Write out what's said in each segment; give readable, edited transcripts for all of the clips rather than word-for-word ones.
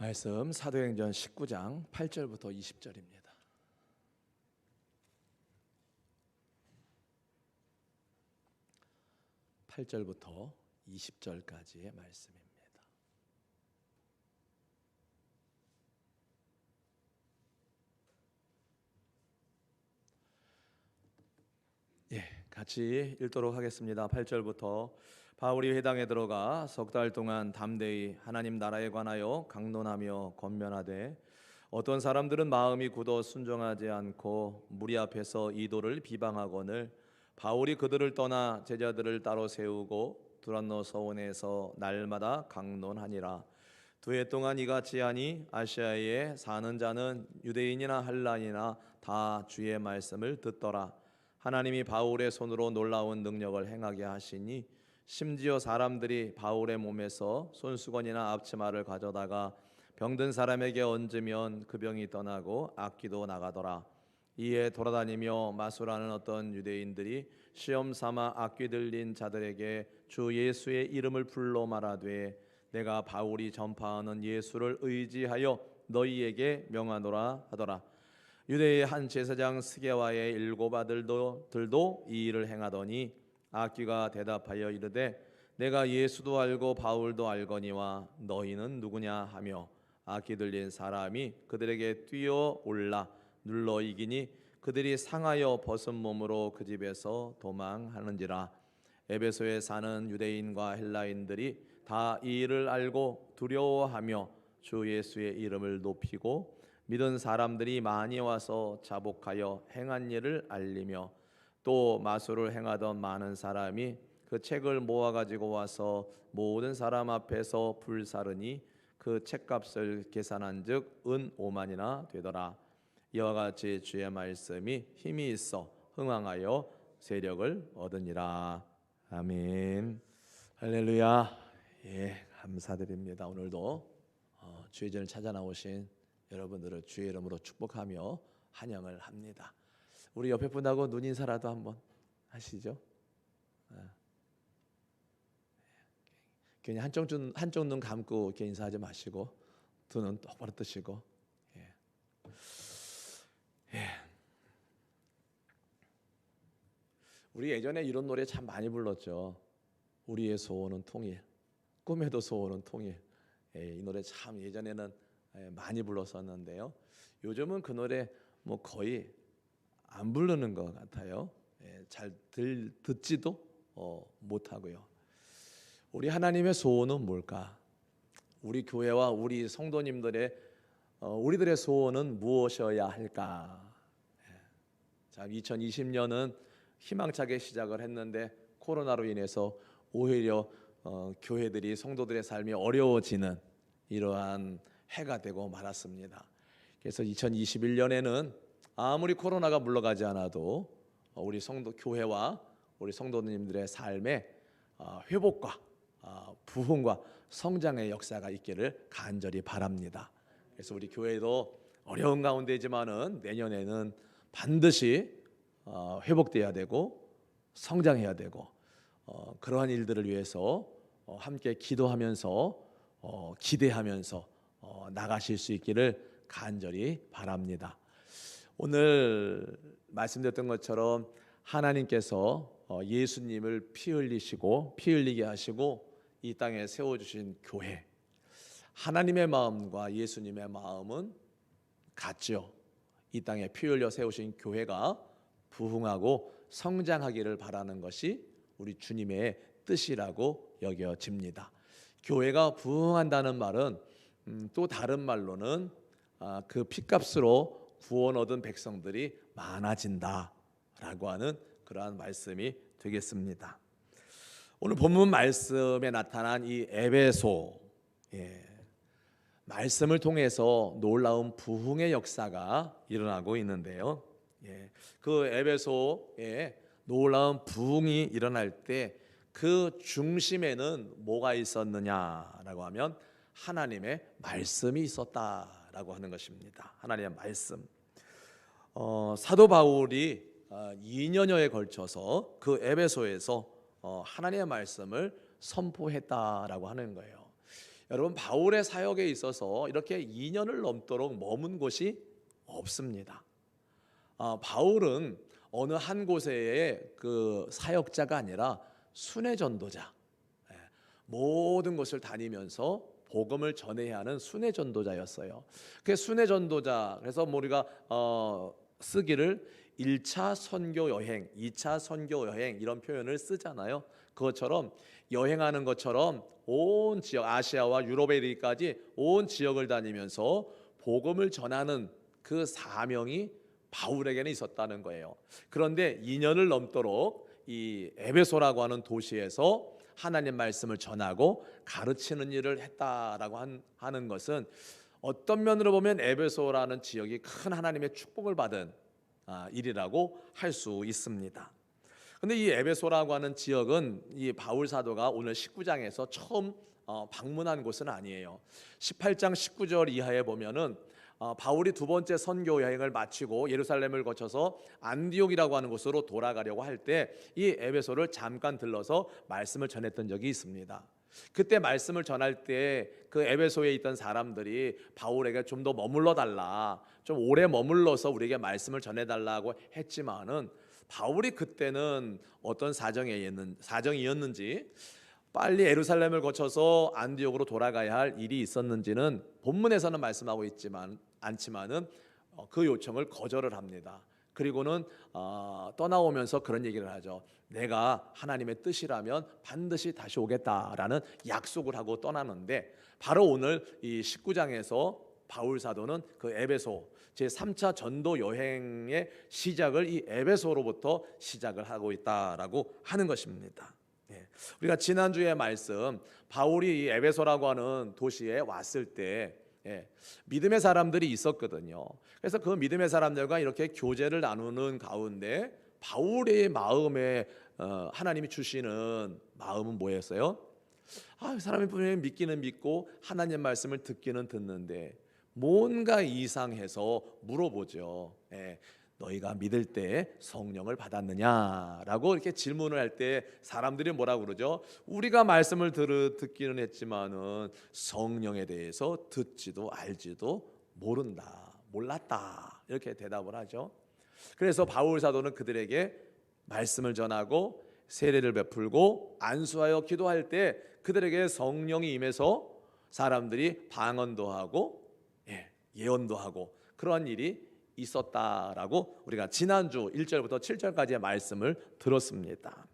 말씀 사도행전 19장 8절부터 20절입니다. (8절부터) 20절까지의 말씀입니다. 같이 읽도록 하겠습니다. 8절부터 바울이 회당에 들어가 석 달 동안 담대히 하나님 나라에 관하여 강론하며 권면하되 어떤 사람들은 마음이 굳어 순종하지 않고 무리 앞에서 이도를 비방하거늘 바울이 그들을 떠나 제자들을 따로 세우고 두란노 서원에서 날마다 강론하니라. 2해 동안 이같이 하니 아시아에 사는 자는 유대인이나 헬라인이나 다 주의 말씀을 듣더라. 하나님이 바울의 손으로 놀라운 능력을 행하게 하시니 심지어 사람들이 바울의 몸에서 손수건이나 앞치마를 가져다가 병든 사람에게 얹으면 그 병이 떠나고 악귀도 나가더라. 이에 돌아다니며 마술하는 어떤 유대인들이 시험 삼아 악귀 들린 자들에게 주 예수의 이름을 불러 말하되 내가 바울이 전파하는 예수를 의지하여 너희에게 명하노라 하더라. 유대의 한 제사장 스게와의 7 아들들도 이 일을 행하더니 악귀가 대답하여 이르되 내가 예수도 알고 바울도 알거니와 너희는 누구냐 하며 악귀 들린 사람이 그들에게 뛰어 올라 눌러 이기니 그들이 상하여 벗은 몸으로 그 집에서 도망하는지라. 에베소에 사는 유대인과 헬라인들이 다 이 일을 알고 두려워하며 주 예수의 이름을 높이고 믿은 사람들이 많이 와서 자복하여 행한 일을 알리며 또 마술을 행하던 많은 사람이 그 책을 모아 가지고 와서 모든 사람 앞에서 불사르니 그 책값을 계산한즉 은 5만이나 되더라. 이와 같이 주의 말씀이 힘이 있어 흥왕하여 세력을 얻으니라. 아멘. 할렐루야. 감사드립니다. 오늘도 주의 전을 찾아 나오신 여러분들을 주의 이름으로 축복하며 환영을 합니다. 우리 옆에 분하고 눈 인사라도 한번 하시죠. 괜히 한쪽 눈 감고 이렇게 인사하지 마시고 두 눈 똑바로 뜨시고. 우리 예전에 이런 노래 참 많이 불렀죠. 우리의 소원은 통일, 꿈에도 소원은 통일. 이 노래 참 예전에는 많이 불렀었는데요. 요즘은 그 노래 뭐 거의 안 부르는 것 같아요. 잘 듣지도 못하고요. 우리 하나님의 소원은 뭘까? 우리 교회와 우리 성도님들의 우리들의 소원은 무엇이어야 할까? 자, 2020년은 희망차게 시작을 했는데 코로나로 인해서 오히려 교회들이 성도들의 삶이 어려워지는 이러한 해가 되고 말았습니다. 그래서 2021년에는 아무리 코로나가 물러가지 않아도 우리 성도 교회와 우리 성도님들의 삶에 회복과 부흥과 성장의 역사가 있기를 간절히 바랍니다. 그래서 우리 교회도 어려운 가운데지만은 내년에는 반드시 회복돼야 되고 성장해야 되고 그러한 일들을 위해서 함께 기도하면서 기대하면서 나가실 수 있기를 간절히 바랍니다. 오늘 말씀드렸던 것처럼 하나님께서 예수님을 피 흘리게 하시고 이 땅에 세워주신 교회, 하나님의 마음과 예수님의 마음은 같죠. 이 땅에 피 흘려 세우신 교회가 부흥하고 성장하기를 바라는 것이 우리 주님의 뜻이라고 여겨집니다. 교회가 부흥한다는 말은 또 다른 말로는 그 핏값으로 구원 얻은 백성들이 많아진다라고 하는 그러한 말씀이 되겠습니다. 오늘 본문 말씀에 나타난 이 에베소, 말씀을 통해서 놀라운 부흥의 역사가 일어나고 있는데요. 그 에베소에 놀라운 부흥이 일어날 때 그 중심에는 뭐가 있었느냐라고 하면 하나님의 말씀이 있었다라고 하는 것입니다. 하나님의 말씀. 사도 바울이 2년여에 걸쳐서 그 에베소에서 하나님의 말씀을 선포했다라고 하는 거예요. 여러분, 바울의 사역에 있어서 이렇게 2년을 넘도록 머문 곳이 없습니다. 바울은 어느 한 곳의 그 사역자가 아니라 순회 전도자, 모든 곳을 다니면서 복음을 전해야 하는 순회 전도자였어요. 그 순회 전도자, 그래서 우리가 쓰기를 1차 선교 여행, 2차 선교 여행 이런 표현을 쓰잖아요. 그것처럼 여행하는 것처럼 온 지역, 아시아와 유럽에 이르기까지 온 지역을 다니면서 복음을 전하는 그 사명이 바울에게는 있었다는 거예요. 그런데 2년을 넘도록 이 에베소라고 하는 도시에서 하나님 말씀을 전하고 가르치는 일을 했다라고 하는 것은 어떤 면으로 보면 에베소라는 지역이 큰 하나님의 축복을 받은 일이라고 할 수 있습니다. 근데 이 에베소라고 하는 지역은 이 바울 사도가 오늘 19장에서 처음 방문한 곳은 아니에요. 18장 19절 이하에 보면은 바울이 두 번째 선교 여행을 마치고 예루살렘을 거쳐서 안디옥이라고 하는 곳으로 돌아가려고 할 때 이 에베소를 잠깐 들러서 말씀을 전했던 적이 있습니다. 그때 말씀을 전할 때 그 에베소에 있던 사람들이 바울에게 좀 더 머물러 달라, 좀 오래 머물러서 우리에게 말씀을 전해달라고 했지만은 바울이 그때는 어떤 사정이었는지 빨리 예루살렘을 거쳐서 안디옥으로 돌아가야 할 일이 있었는지는 본문에서는 말씀하고 있지만 않지만은 그 요청을 거절을 합니다. 그리고는 떠나오면서 그런 얘기를 하죠. 내가 하나님의 뜻이라면 반드시 다시 오겠다라는 약속을 하고 떠나는데, 바로 오늘 이 19장에서 바울 사도는 그 에베소 제3차 전도 여행의 시작을 이 에베소로부터 시작을 하고 있다라고 하는 것입니다. 우리가 지난주에 말씀, 바울이 이 에베소라고 하는 도시에 왔을 때 믿음의 사람들이 있었거든요. 그래서 그 믿음의 사람들과 이렇게 교제를 나누는 가운데 바울의 마음에 하나님이 주시는 마음은 뭐였어요? 사람이 분명히 믿기는 믿고 하나님 말씀을 듣기는 듣는데 뭔가 이상해서 물어보죠. 너희가 믿을 때 성령을 받았느냐라고 이렇게 질문을 할 때 사람들이 뭐라고 그러죠? 우리가 말씀을 듣기는 했지만은 성령에 대해서 듣지도 알지도 몰랐다 이렇게 대답을 하죠. 그래서 바울 사도는 그들에게 말씀을 전하고 세례를 베풀고 안수하여 기도할 때 그들에게 성령이 임해서 사람들이 방언도 하고 예언도 하고 그러한 일이 있었다라고 우리가 지난주 1절부터 7절까지의 말씀을 들었습니다.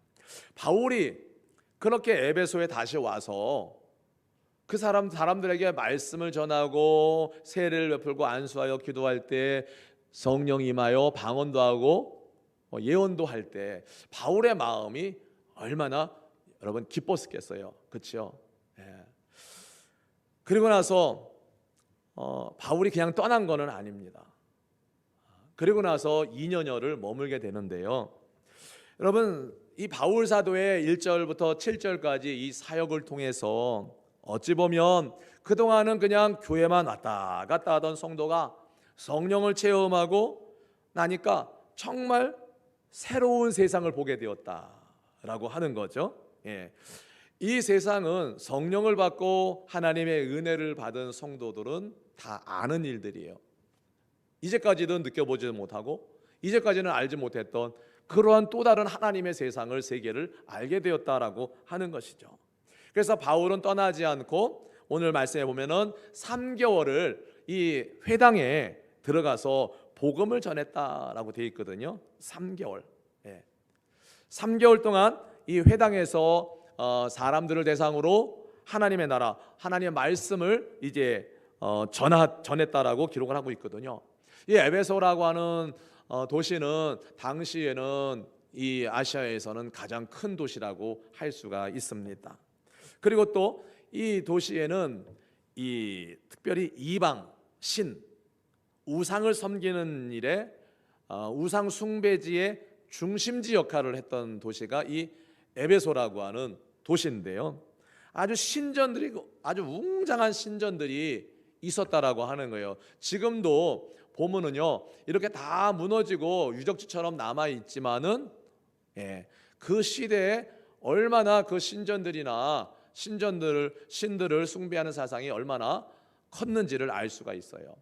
바울이 그렇게 에베소에 다시 와서 그 사람들에게 말씀을 전하고 세례를 베풀고 안수하여 기도할 때 성령이 임하여 방언도 하고 예언도 할 때 바울의 마음이 얼마나 여러분 기뻤겠어요. 그렇죠? 그리고 나서 바울이 그냥 떠난 것은 아닙니다. 그리고 나서 2년여를 머물게 되는데요. 여러분, 이 바울 사도의 1절부터 7절까지 이 사역을 통해서 어찌 보면 그동안은 그냥 교회만 왔다 갔다 하던 성도가 성령을 체험하고 나니까 정말 새로운 세상을 보게 되었다라고 하는 거죠. 이 세상은 성령을 받고 하나님의 은혜를 받은 성도들은 다 아는 일들이에요. 이제까지는 느껴보지 못하고 이제까지는 알지 못했던 그러한 또 다른 하나님의 세상을, 세계를 알게 되었다라고 하는 것이죠. 그래서 바울은 떠나지 않고 오늘 말씀해 보면은 3개월을 이 회당에 들어가서 복음을 전했다라고 되어 있거든요. 3개월. 3개월 동안 이 회당에서 사람들을 대상으로 하나님의 나라, 하나님의 말씀을 이제 전했다라고 기록을 하고 있거든요. 이 에베소라고 하는 도시는 당시에는 이 아시아에서는 가장 큰 도시라고 할 수가 있습니다. 그리고 또 이 도시에는 이 특별히 이방 신 우상을 섬기는 일에 우상 숭배지의 중심지 역할을 했던 도시가 이 에베소라고 하는 도시인데요. 아주 신전들이 아주 웅장한 신전들이 있었다라고 하는 거예요. 지금도 보면은요 이렇게 다 무너지고 유적지처럼 남아 있지만은 그 시대에 얼마나 그 신전들이나 신들을 숭배하는 사상이 얼마나 컸는지를 알 수가 있어요.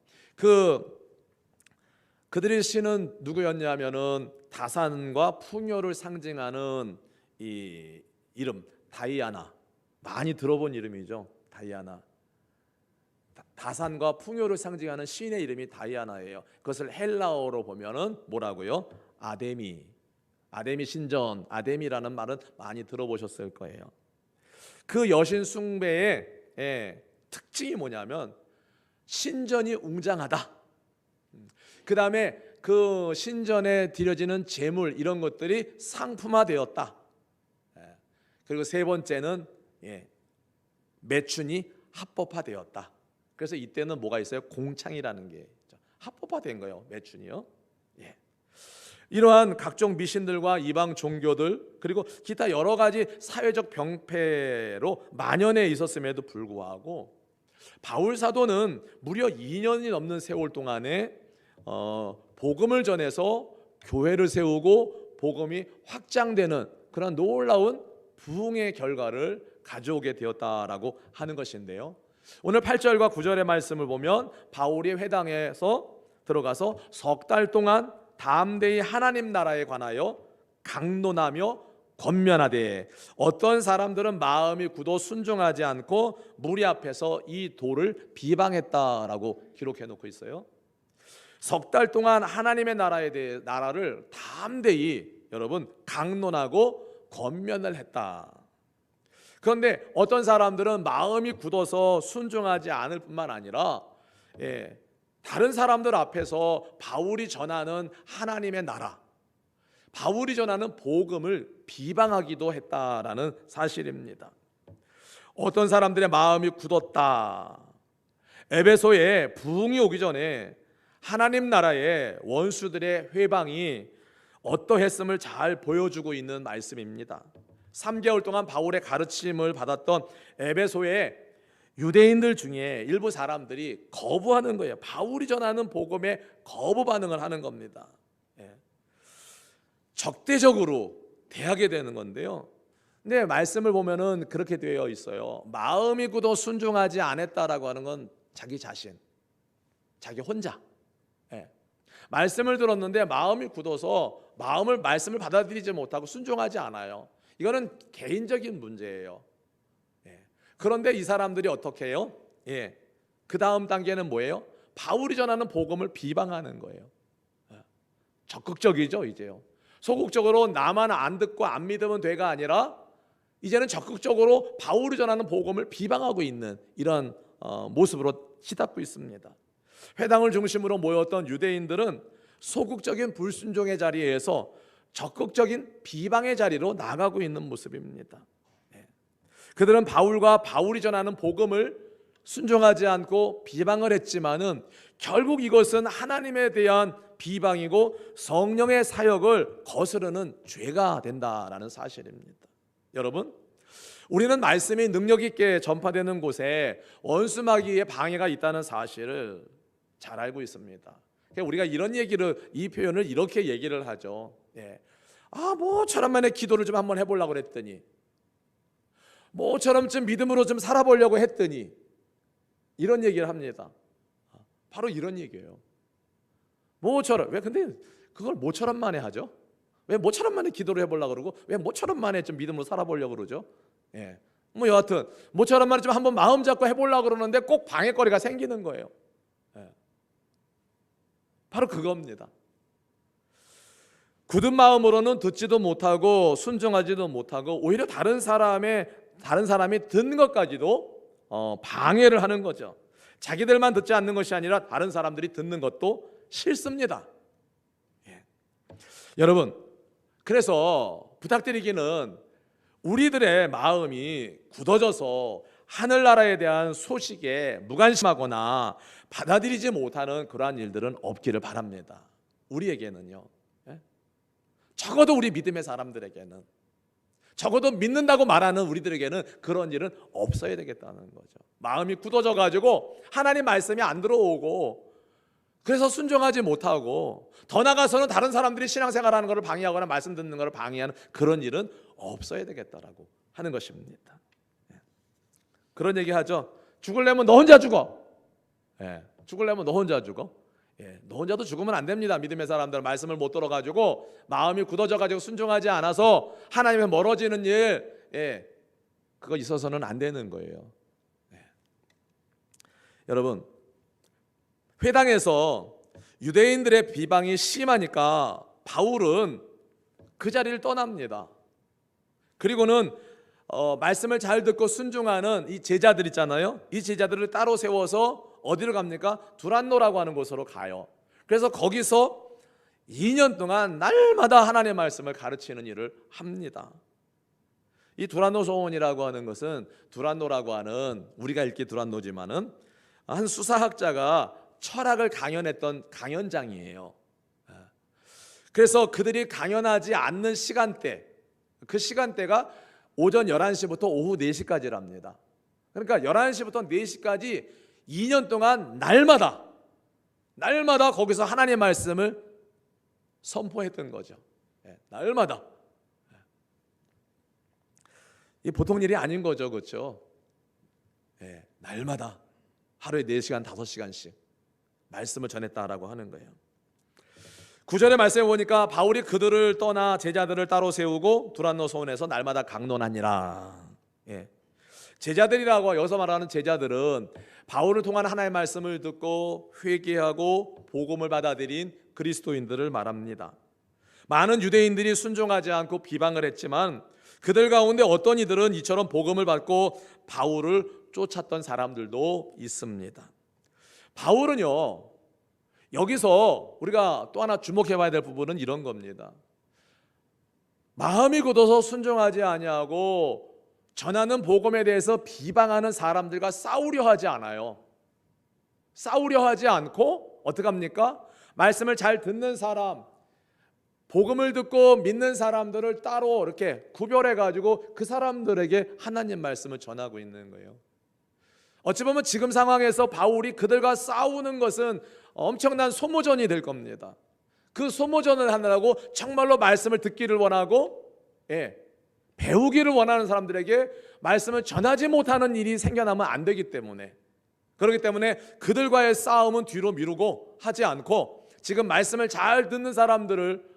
그들의 신은 누구였냐면은 다산과 풍요를 상징하는 이 이름 다이아나, 많이 들어본 이름이죠. 다이아나. 다산과 풍요를 상징하는 신의 이름이 다이아나예요. 그것을 헬라어로 보면은 뭐라고요? 아데미 신전, 아데미라는 말은 많이 들어보셨을 거예요. 그 여신 숭배의 특징이 뭐냐면 신전이 웅장하다. 그 다음에 그 신전에 드려지는 제물 이런 것들이 상품화되었다. 그리고 세 번째는 매춘이 합법화되었다. 그래서 이때는 뭐가 있어요? 공창이라는 게 있죠. 합법화된 거예요. 매춘이요. 이러한 각종 미신들과 이방 종교들 그리고 기타 여러 가지 사회적 병폐로 만연해 있었음에도 불구하고 바울 사도는 무려 2년이 넘는 세월 동안에 복음을 전해서 교회를 세우고 복음이 확장되는 그런 놀라운 부흥의 결과를 가져오게 되었다라고 하는 것인데요. 오늘 8절과 9절의 말씀을 보면 바울이 회당에서 들어가서 석 달 동안 담대히 하나님 나라에 관하여 강론하며 권면하되 어떤 사람들은 마음이 굳어 순종하지 않고 무리 앞에서 이 도를 비방했다라고 기록해 놓고 있어요. 석 달 동안 하나님의 나라를 담대히 여러분 강론하고 권면을 했다. 그런데 어떤 사람들은 마음이 굳어서 순종하지 않을 뿐만 아니라 다른 사람들 앞에서 바울이 전하는 하나님의 나라, 바울이 전하는 복음을 비방하기도 했다라는 사실입니다. 어떤 사람들의 마음이 굳었다. 에베소에 부흥이 오기 전에 하나님 나라의 원수들의 회방이 어떠했음을 잘 보여주고 있는 말씀입니다. 3개월 동안 바울의 가르침을 받았던 에베소의 유대인들 중에 일부 사람들이 거부하는 거예요. 바울이 전하는 복음에 거부 반응을 하는 겁니다. 적대적으로 대하게 되는 건데요. 근데 말씀을 보면은 그렇게 되어 있어요. 마음이 굳어 순종하지 않았다라고 하는 건 자기 자신, 자기 혼자. 말씀을 들었는데 마음이 굳어서 말씀을 받아들이지 못하고 순종하지 않아요. 이거는 개인적인 문제예요. 그런데 이 사람들이 어떻게 해요? 그 다음 단계는 뭐예요? 바울이 전하는 복음을 비방하는 거예요. 적극적이죠, 이제요. 소극적으로 나만 안 듣고 안 믿으면 돼가 아니라 이제는 적극적으로 바울이 전하는 복음을 비방하고 있는 이런 모습으로 치닫고 있습니다. 회당을 중심으로 모였던 유대인들은 소극적인 불순종의 자리에서 적극적인 비방의 자리로 나가고 있는 모습입니다. 그들은 바울이 전하는 복음을 순종하지 않고 비방을 했지만은 결국 이것은 하나님에 대한 비방이고 성령의 사역을 거스르는 죄가 된다라는 사실입니다. 여러분, 우리는 말씀이 능력 있게 전파되는 곳에 원수마귀의 방해가 있다는 사실을 잘 알고 있습니다. 우리가 이 표현을 이렇게 얘기를 하죠. 모처럼 만에 기도를 좀 한번 해보려고 그랬더니, 모처럼 좀 믿음으로 좀 살아보려고 했더니, 이런 얘기를 합니다. 바로 이런 얘기예요. 모처럼. 왜 근데 그걸 모처럼 만에 하죠? 왜 모처럼 만에 기도를 해보려고 그러고 왜 모처럼 만에 좀 믿음으로 살아보려고 그러죠? 여하튼 모처럼 만에 좀 한번 마음 잡고 해보려고 그러는데 꼭 방해거리가 생기는 거예요. 바로 그겁니다. 굳은 마음으로는 듣지도 못하고 순종하지도 못하고 오히려 다른 사람이 듣는 것까지도 방해를 하는 거죠. 자기들만 듣지 않는 것이 아니라 다른 사람들이 듣는 것도 싫습니다. 여러분, 그래서 부탁드리기는 우리들의 마음이 굳어져서 하늘나라에 대한 소식에 무관심하거나 받아들이지 못하는 그러한 일들은 없기를 바랍니다. 우리에게는요. 적어도 우리 믿음의 사람들에게는, 적어도 믿는다고 말하는 우리들에게는 그런 일은 없어야 되겠다는 거죠. 마음이 굳어져 가지고 하나님 말씀이 안 들어오고 그래서 순종하지 못하고 더 나아가서는 다른 사람들이 신앙생활하는 것을 방해하거나 말씀 듣는 것을 방해하는 그런 일은 없어야 되겠다라고 하는 것입니다. 그런 얘기 하죠. 죽으려면 너 혼자 죽어. 예, 죽으려면 너 혼자 죽어. 예, 너 혼자도 죽으면 안 됩니다. 믿음의 사람들 말씀을 못 들어가지고 마음이 굳어져가지고 순종하지 않아서 하나님에 멀어지는 일, 예, 그거 있어서는 안 되는 거예요. 예. 여러분, 회당에서 유대인들의 비방이 심하니까 바울은 그 자리를 떠납니다. 그리고는 말씀을 잘 듣고 순종하는 이 제자들 있잖아요. 이 제자들을 따로 세워서 어디로 갑니까? 두란노라고 하는 곳으로 가요. 그래서 거기서 2년 동안 날마다 하나님의 말씀을 가르치는 일을 합니다. 이 두란노 소원이라고 하는 것은 두란노라고 하는, 우리가 읽기 두란노지만은 한 수사학자가 철학을 강연했던 강연장이에요. 그래서 그들이 강연하지 않는 시간대, 그 시간대가 오전 11시부터 오후 4시까지랍니다. 그러니까 11시부터 4시까지 2년 동안 날마다 거기서 하나님의 말씀을 선포했던 거죠. 날마다. 이 보통 일이 아닌 거죠, 그렇죠? 날마다 하루에 4시간, 5시간씩 말씀을 전했다라고 하는 거예요. 9절의 말씀에 보니까 바울이 그들을 떠나 제자들을 따로 세우고 두란노 소원에서 날마다 강론하니라. 제자들이라고 여기서 말하는 제자들은 바울을 통한 하나님의 말씀을 듣고 회개하고 복음을 받아들인 그리스도인들을 말합니다. 많은 유대인들이 순종하지 않고 비방을 했지만 그들 가운데 어떤 이들은 이처럼 복음을 받고 바울을 쫓았던 사람들도 있습니다. 바울은요, 여기서 우리가 또 하나 주목해 봐야 될 부분은 이런 겁니다. 마음이 굳어서 순종하지 아니하고 전하는 복음에 대해서 비방하는 사람들과 싸우려 하지 않아요. 싸우려 하지 않고 어떻게 합니까? 말씀을 잘 듣는 사람, 복음을 듣고 믿는 사람들을 따로 이렇게 구별해 가지고 그 사람들에게 하나님 말씀을 전하고 있는 거예요. 어찌 보면 지금 상황에서 바울이 그들과 싸우는 것은 엄청난 소모전이 될 겁니다. 그 소모전을 하느라고 정말로 말씀을 듣기를 원하고 배우기를 원하는 사람들에게 말씀을 전하지 못하는 일이 생겨나면 안 되기 때문에, 그렇기 때문에 그들과의 싸움은 뒤로 미루고 하지 않고 지금 말씀을 잘 듣는 사람들을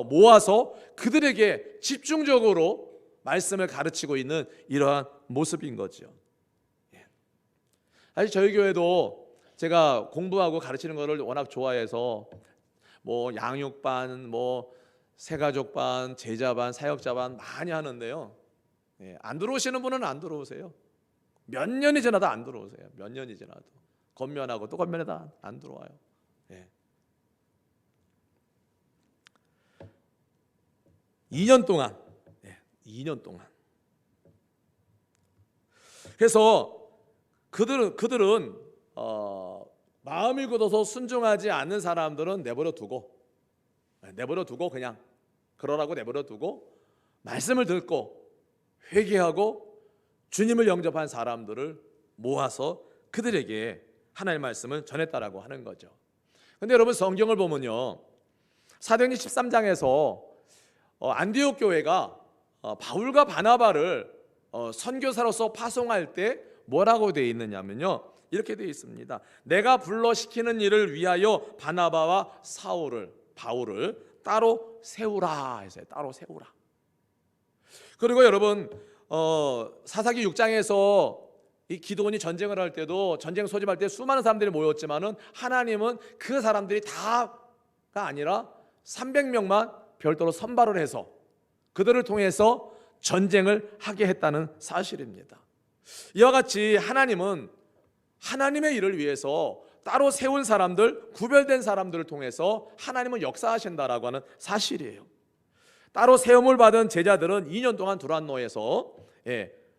모아서 그들에게 집중적으로 말씀을 가르치고 있는 이러한 모습인 거죠. 사실 저희 교회도 제가 공부하고 가르치는 것을 워낙 좋아해서 뭐 양육반, 뭐 새가족반, 제자반, 사역자반 많이 하는데요. 안 들어오시는 분은 안 들어오세요. 몇 년이 지나도 안 들어오세요. 몇 년이 지나도 건면하고 또 건면하다 안 들어와요. 2년 동안 2년 동안. 그래서 그들은 마음이 굳어서 순종하지 않는 사람들은 내버려 두고 그냥 그러라고 내버려 두고 말씀을 듣고 회개하고 주님을 영접한 사람들을 모아서 그들에게 하나님의 말씀을 전했다라고 하는 거죠. 근데 여러분, 성경을 보면요, 사도행전 13장에서 안디옥 교회가 바울과 바나바를 선교사로서 파송할 때 뭐라고 되어 있느냐면요, 이렇게 되어 있습니다. 내가 불러 시키는 일을 위하여 바나바와 바울을 따로 세우라 했어요. 따로 세우라. 그리고 여러분, 사사기 6장에서 이 기드온이 전쟁을 할 때도 전쟁 소집할 때 수많은 사람들이 모였지만은 하나님은 그 사람들이 다가 아니라 300명만 별도로 선발을 해서 그들을 통해서 전쟁을 하게 했다는 사실입니다. 이와 같이 하나님은 하나님의 일을 위해서 따로 세운 사람들, 구별된 사람들을 통해서 하나님은 역사하신다라고 하는 사실이에요. 따로 세움을 받은 제자들은 2년 동안 두란노에서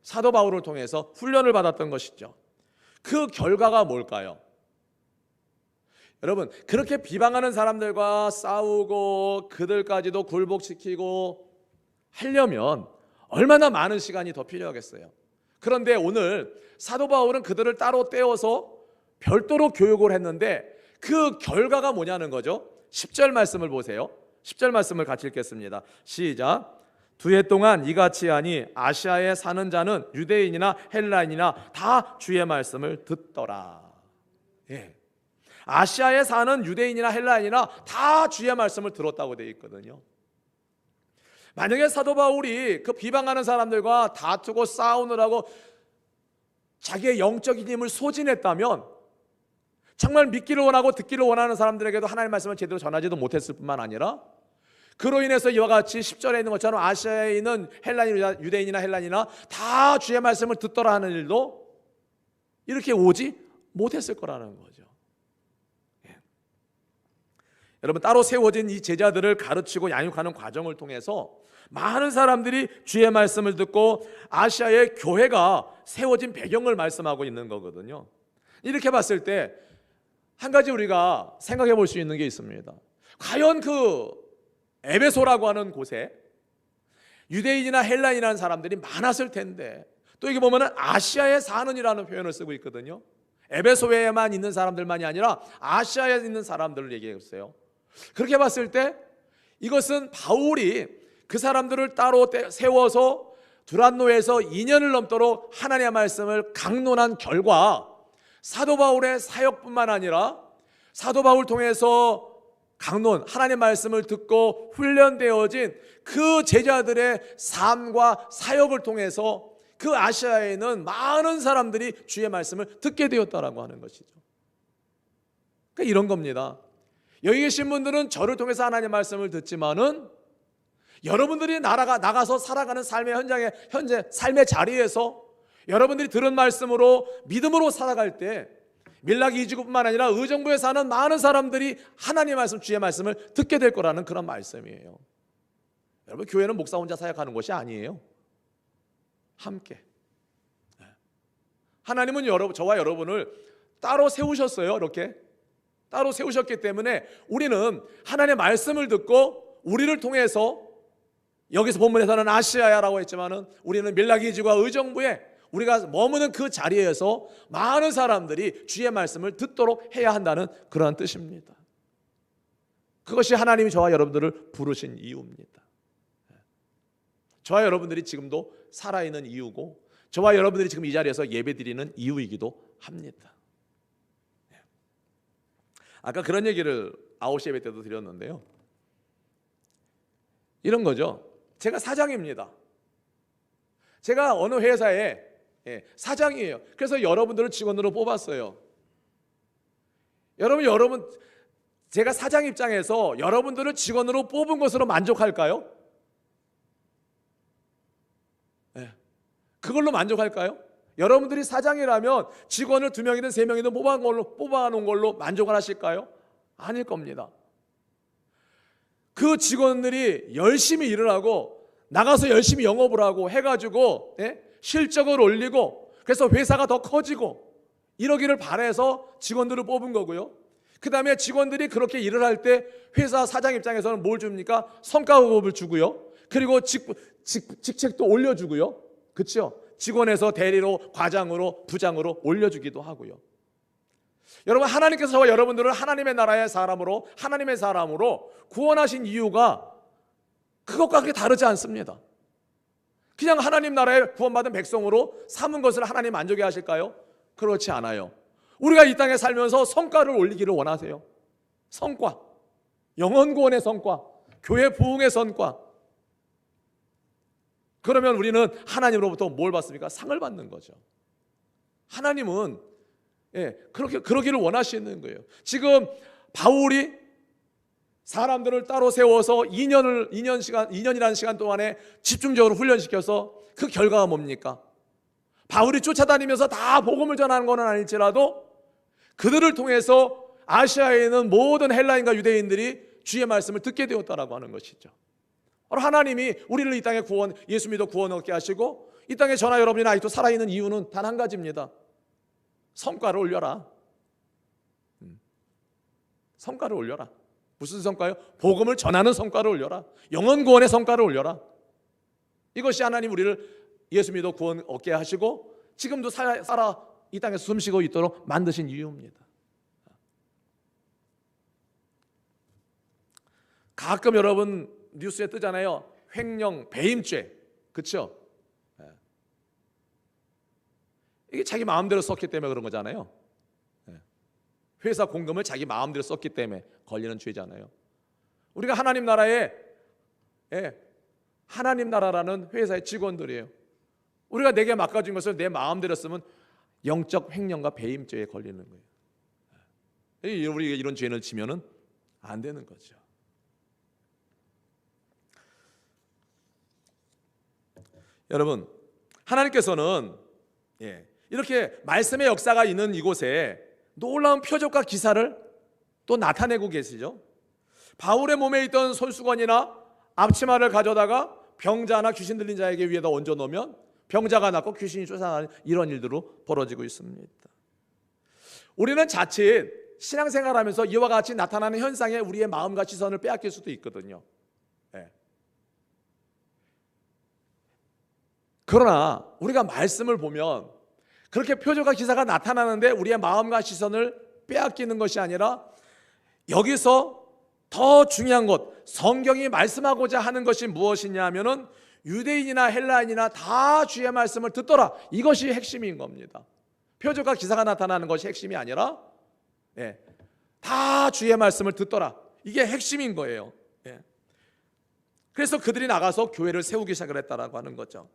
사도 바울을 통해서 훈련을 받았던 것이죠. 그 결과가 뭘까요? 여러분, 그렇게 비방하는 사람들과 싸우고 그들까지도 굴복시키고 하려면 얼마나 많은 시간이 더 필요하겠어요. 그런데 오늘 사도 바울은 그들을 따로 떼어서 별도로 교육을 했는데 그 결과가 뭐냐는 거죠. 10절 말씀을 보세요. 10절 말씀을 같이 읽겠습니다. 시작. 두 해 동안 이같이 하니 아시아에 사는 자는 유대인이나 헬라인이나 다 주의 말씀을 듣더라. 예. 아시아에 사는 유대인이나 헬라인이나 다 주의 말씀을 들었다고 되어 있거든요. 만약에 사도 바울이 그 비방하는 사람들과 다투고 싸우느라고 자기의 영적인 힘을 소진했다면 정말 믿기를 원하고 듣기를 원하는 사람들에게도 하나님의 말씀을 제대로 전하지도 못했을 뿐만 아니라 그로 인해서 이와 같이 10절에 있는 것처럼 아시아에 있는 유대인이나 헬라인이나 다 주의 말씀을 듣더라 하는 일도 이렇게 오지 못했을 거라는 거죠. 여러분, 따로 세워진 이 제자들을 가르치고 양육하는 과정을 통해서 많은 사람들이 주의 말씀을 듣고 아시아의 교회가 세워진 배경을 말씀하고 있는 거거든요. 이렇게 봤을 때 한 가지 우리가 생각해 볼 수 있는 게 있습니다. 과연 그 에베소라고 하는 곳에 유대인이나 헬라인이라는 사람들이 많았을 텐데, 또 이게 보면은 아시아에 사는이라는 표현을 쓰고 있거든요. 에베소에만 있는 사람들만이 아니라 아시아에 있는 사람들을 얘기했어요. 그렇게 봤을 때 이것은 바울이 그 사람들을 따로 세워서 두란노에서 2년을 넘도록 하나님의 말씀을 강론한 결과 사도 바울의 사역뿐만 아니라 사도 바울 통해서 강론, 하나님의 말씀을 듣고 훈련되어진 그 제자들의 삶과 사역을 통해서 그 아시아에는 많은 사람들이 주의 말씀을 듣게 되었다라고 하는 것이죠. 그러니까 이런 겁니다. 여기 계신 분들은 저를 통해서 하나님의 말씀을 듣지만은 여러분들이 나가서 살아가는 삶의 현장에, 현재 삶의 자리에서 여러분들이 들은 말씀으로 믿음으로 살아갈 때 밀라기 2주뿐만 아니라 의정부에 사는 많은 사람들이 하나님의 말씀, 주의 말씀을 듣게 될 거라는 그런 말씀이에요. 여러분, 교회는 목사 혼자 사역하는 것이 아니에요. 함께. 하나님은 저와 여러분을 따로 세우셨어요. 이렇게 따로 세우셨기 때문에 우리는 하나님의 말씀을 듣고 우리를 통해서, 여기서 본문에서는 아시아야라고 했지만은 우리는 밀라기지와 의정부에 우리가 머무는 그 자리에서 많은 사람들이 주의 말씀을 듣도록 해야 한다는 그런 뜻입니다. 그것이 하나님이 저와 여러분들을 부르신 이유입니다. 저와 여러분들이 지금도 살아있는 이유고, 저와 여러분들이 지금 이 자리에서 예배드리는 이유이기도 합니다. 아까 그런 얘기를 9시 예배 때도 드렸는데요, 이런 거죠. 제가 사장입니다. 제가 어느 회사에 사장이에요. 그래서 여러분들을 직원으로 뽑았어요. 여러분 제가 사장 입장에서 여러분들을 직원으로 뽑은 것으로 만족할까요? 그걸로 만족할까요? 여러분들이 사장이라면 직원을 2명이든 3명이든 뽑아놓은 걸로 만족을 하실까요? 아닐 겁니다. 그 직원들이 열심히 일을 하고 나가서 열심히 영업을 하고 해가지고 실적을 올리고, 그래서 회사가 더 커지고 이러기를 바라서 직원들을 뽑은 거고요. 그 다음에 직원들이 그렇게 일을 할 때 회사 사장 입장에서는 뭘 줍니까? 성과급을 주고요. 그리고 직책도 올려주고요. 그렇죠? 직원에서 대리로, 과장으로, 부장으로 올려주기도 하고요. 여러분, 하나님께서 저와 여러분들을 하나님의 나라의 사람으로, 하나님의 사람으로 구원하신 이유가 그것과 그렇게 다르지 않습니다. 그냥 하나님 나라에 구원받은 백성으로 삼은 것을 하나님 만족해 하실까요? 그렇지 않아요. 우리가 이 땅에 살면서 성과를 올리기를 원하세요. 성과, 영혼 구원의 성과, 교회 부흥의 성과. 그러면 우리는 하나님으로부터 뭘 받습니까? 상을 받는 거죠. 하나님은 그러기를 원하시는 거예요. 지금 바울이 사람들을 따로 세워서 2년이라는 시간 동안에 집중적으로 훈련시켜서 그 결과가 뭡니까? 바울이 쫓아다니면서 다 복음을 전하는 건 아닐지라도 그들을 통해서 아시아에 있는 모든 헬라인과 유대인들이 주의 말씀을 듣게 되었다라고 하는 것이죠. 바로 하나님이 우리를 이 땅에 예수 믿어 구원 얻게 하시고 이 땅에 저나 여러분이 아직도 살아있는 이유는 단 한 가지입니다. 성과를 올려라. 성과를 올려라. 무슨 성과요? 복음을 전하는 성과를 올려라. 영혼 구원의 성과를 올려라. 이것이 하나님 우리를 예수 믿어 구원 얻게 하시고 지금도 살아 이 땅에서 숨쉬고 있도록 만드신 이유입니다. 가끔 여러분 뉴스에 뜨잖아요. 횡령, 배임죄, 그렇죠? 이게 자기 마음대로 썼기 때문에 그런 거잖아요. 회사 공금을 자기 마음대로 썼기 때문에 걸리는 죄잖아요. 우리가 하나님 나라에, 하나님 나라라는 회사의 직원들이에요. 우리가 내게 맡겨준 것을 내 마음대로 쓰면 영적 횡령과 배임죄에 걸리는 거예요. 우리가 이런 죄를 지면은 안 되는 거죠. 여러분, 하나님께서는 이렇게 말씀의 역사가 있는 이곳에 놀라운 표적과 기사를 또 나타내고 계시죠. 바울의 몸에 있던 손수건이나 앞치마를 가져다가 병자나 귀신 들린 자에게 위에다 얹어 놓으면 병자가 낫고 귀신이 쫓아나는 이런 일들로 벌어지고 있습니다. 우리는 자칫 신앙생활하면서 이와 같이 나타나는 현상에 우리의 마음과 시선을 빼앗길 수도 있거든요. 그러나 우리가 말씀을 보면 그렇게 표적과 기사가 나타나는데 우리의 마음과 시선을 빼앗기는 것이 아니라 여기서 더 중요한 것, 성경이 말씀하고자 하는 것이 무엇이냐 하면은 유대인이나 헬라인이나 다 주의 말씀을 듣더라. 이것이 핵심인 겁니다. 표적과 기사가 나타나는 것이 핵심이 아니라 다 주의 말씀을 듣더라. 이게 핵심인 거예요. 그래서 그들이 나가서 교회를 세우기 시작을 했다라고 하는 거죠.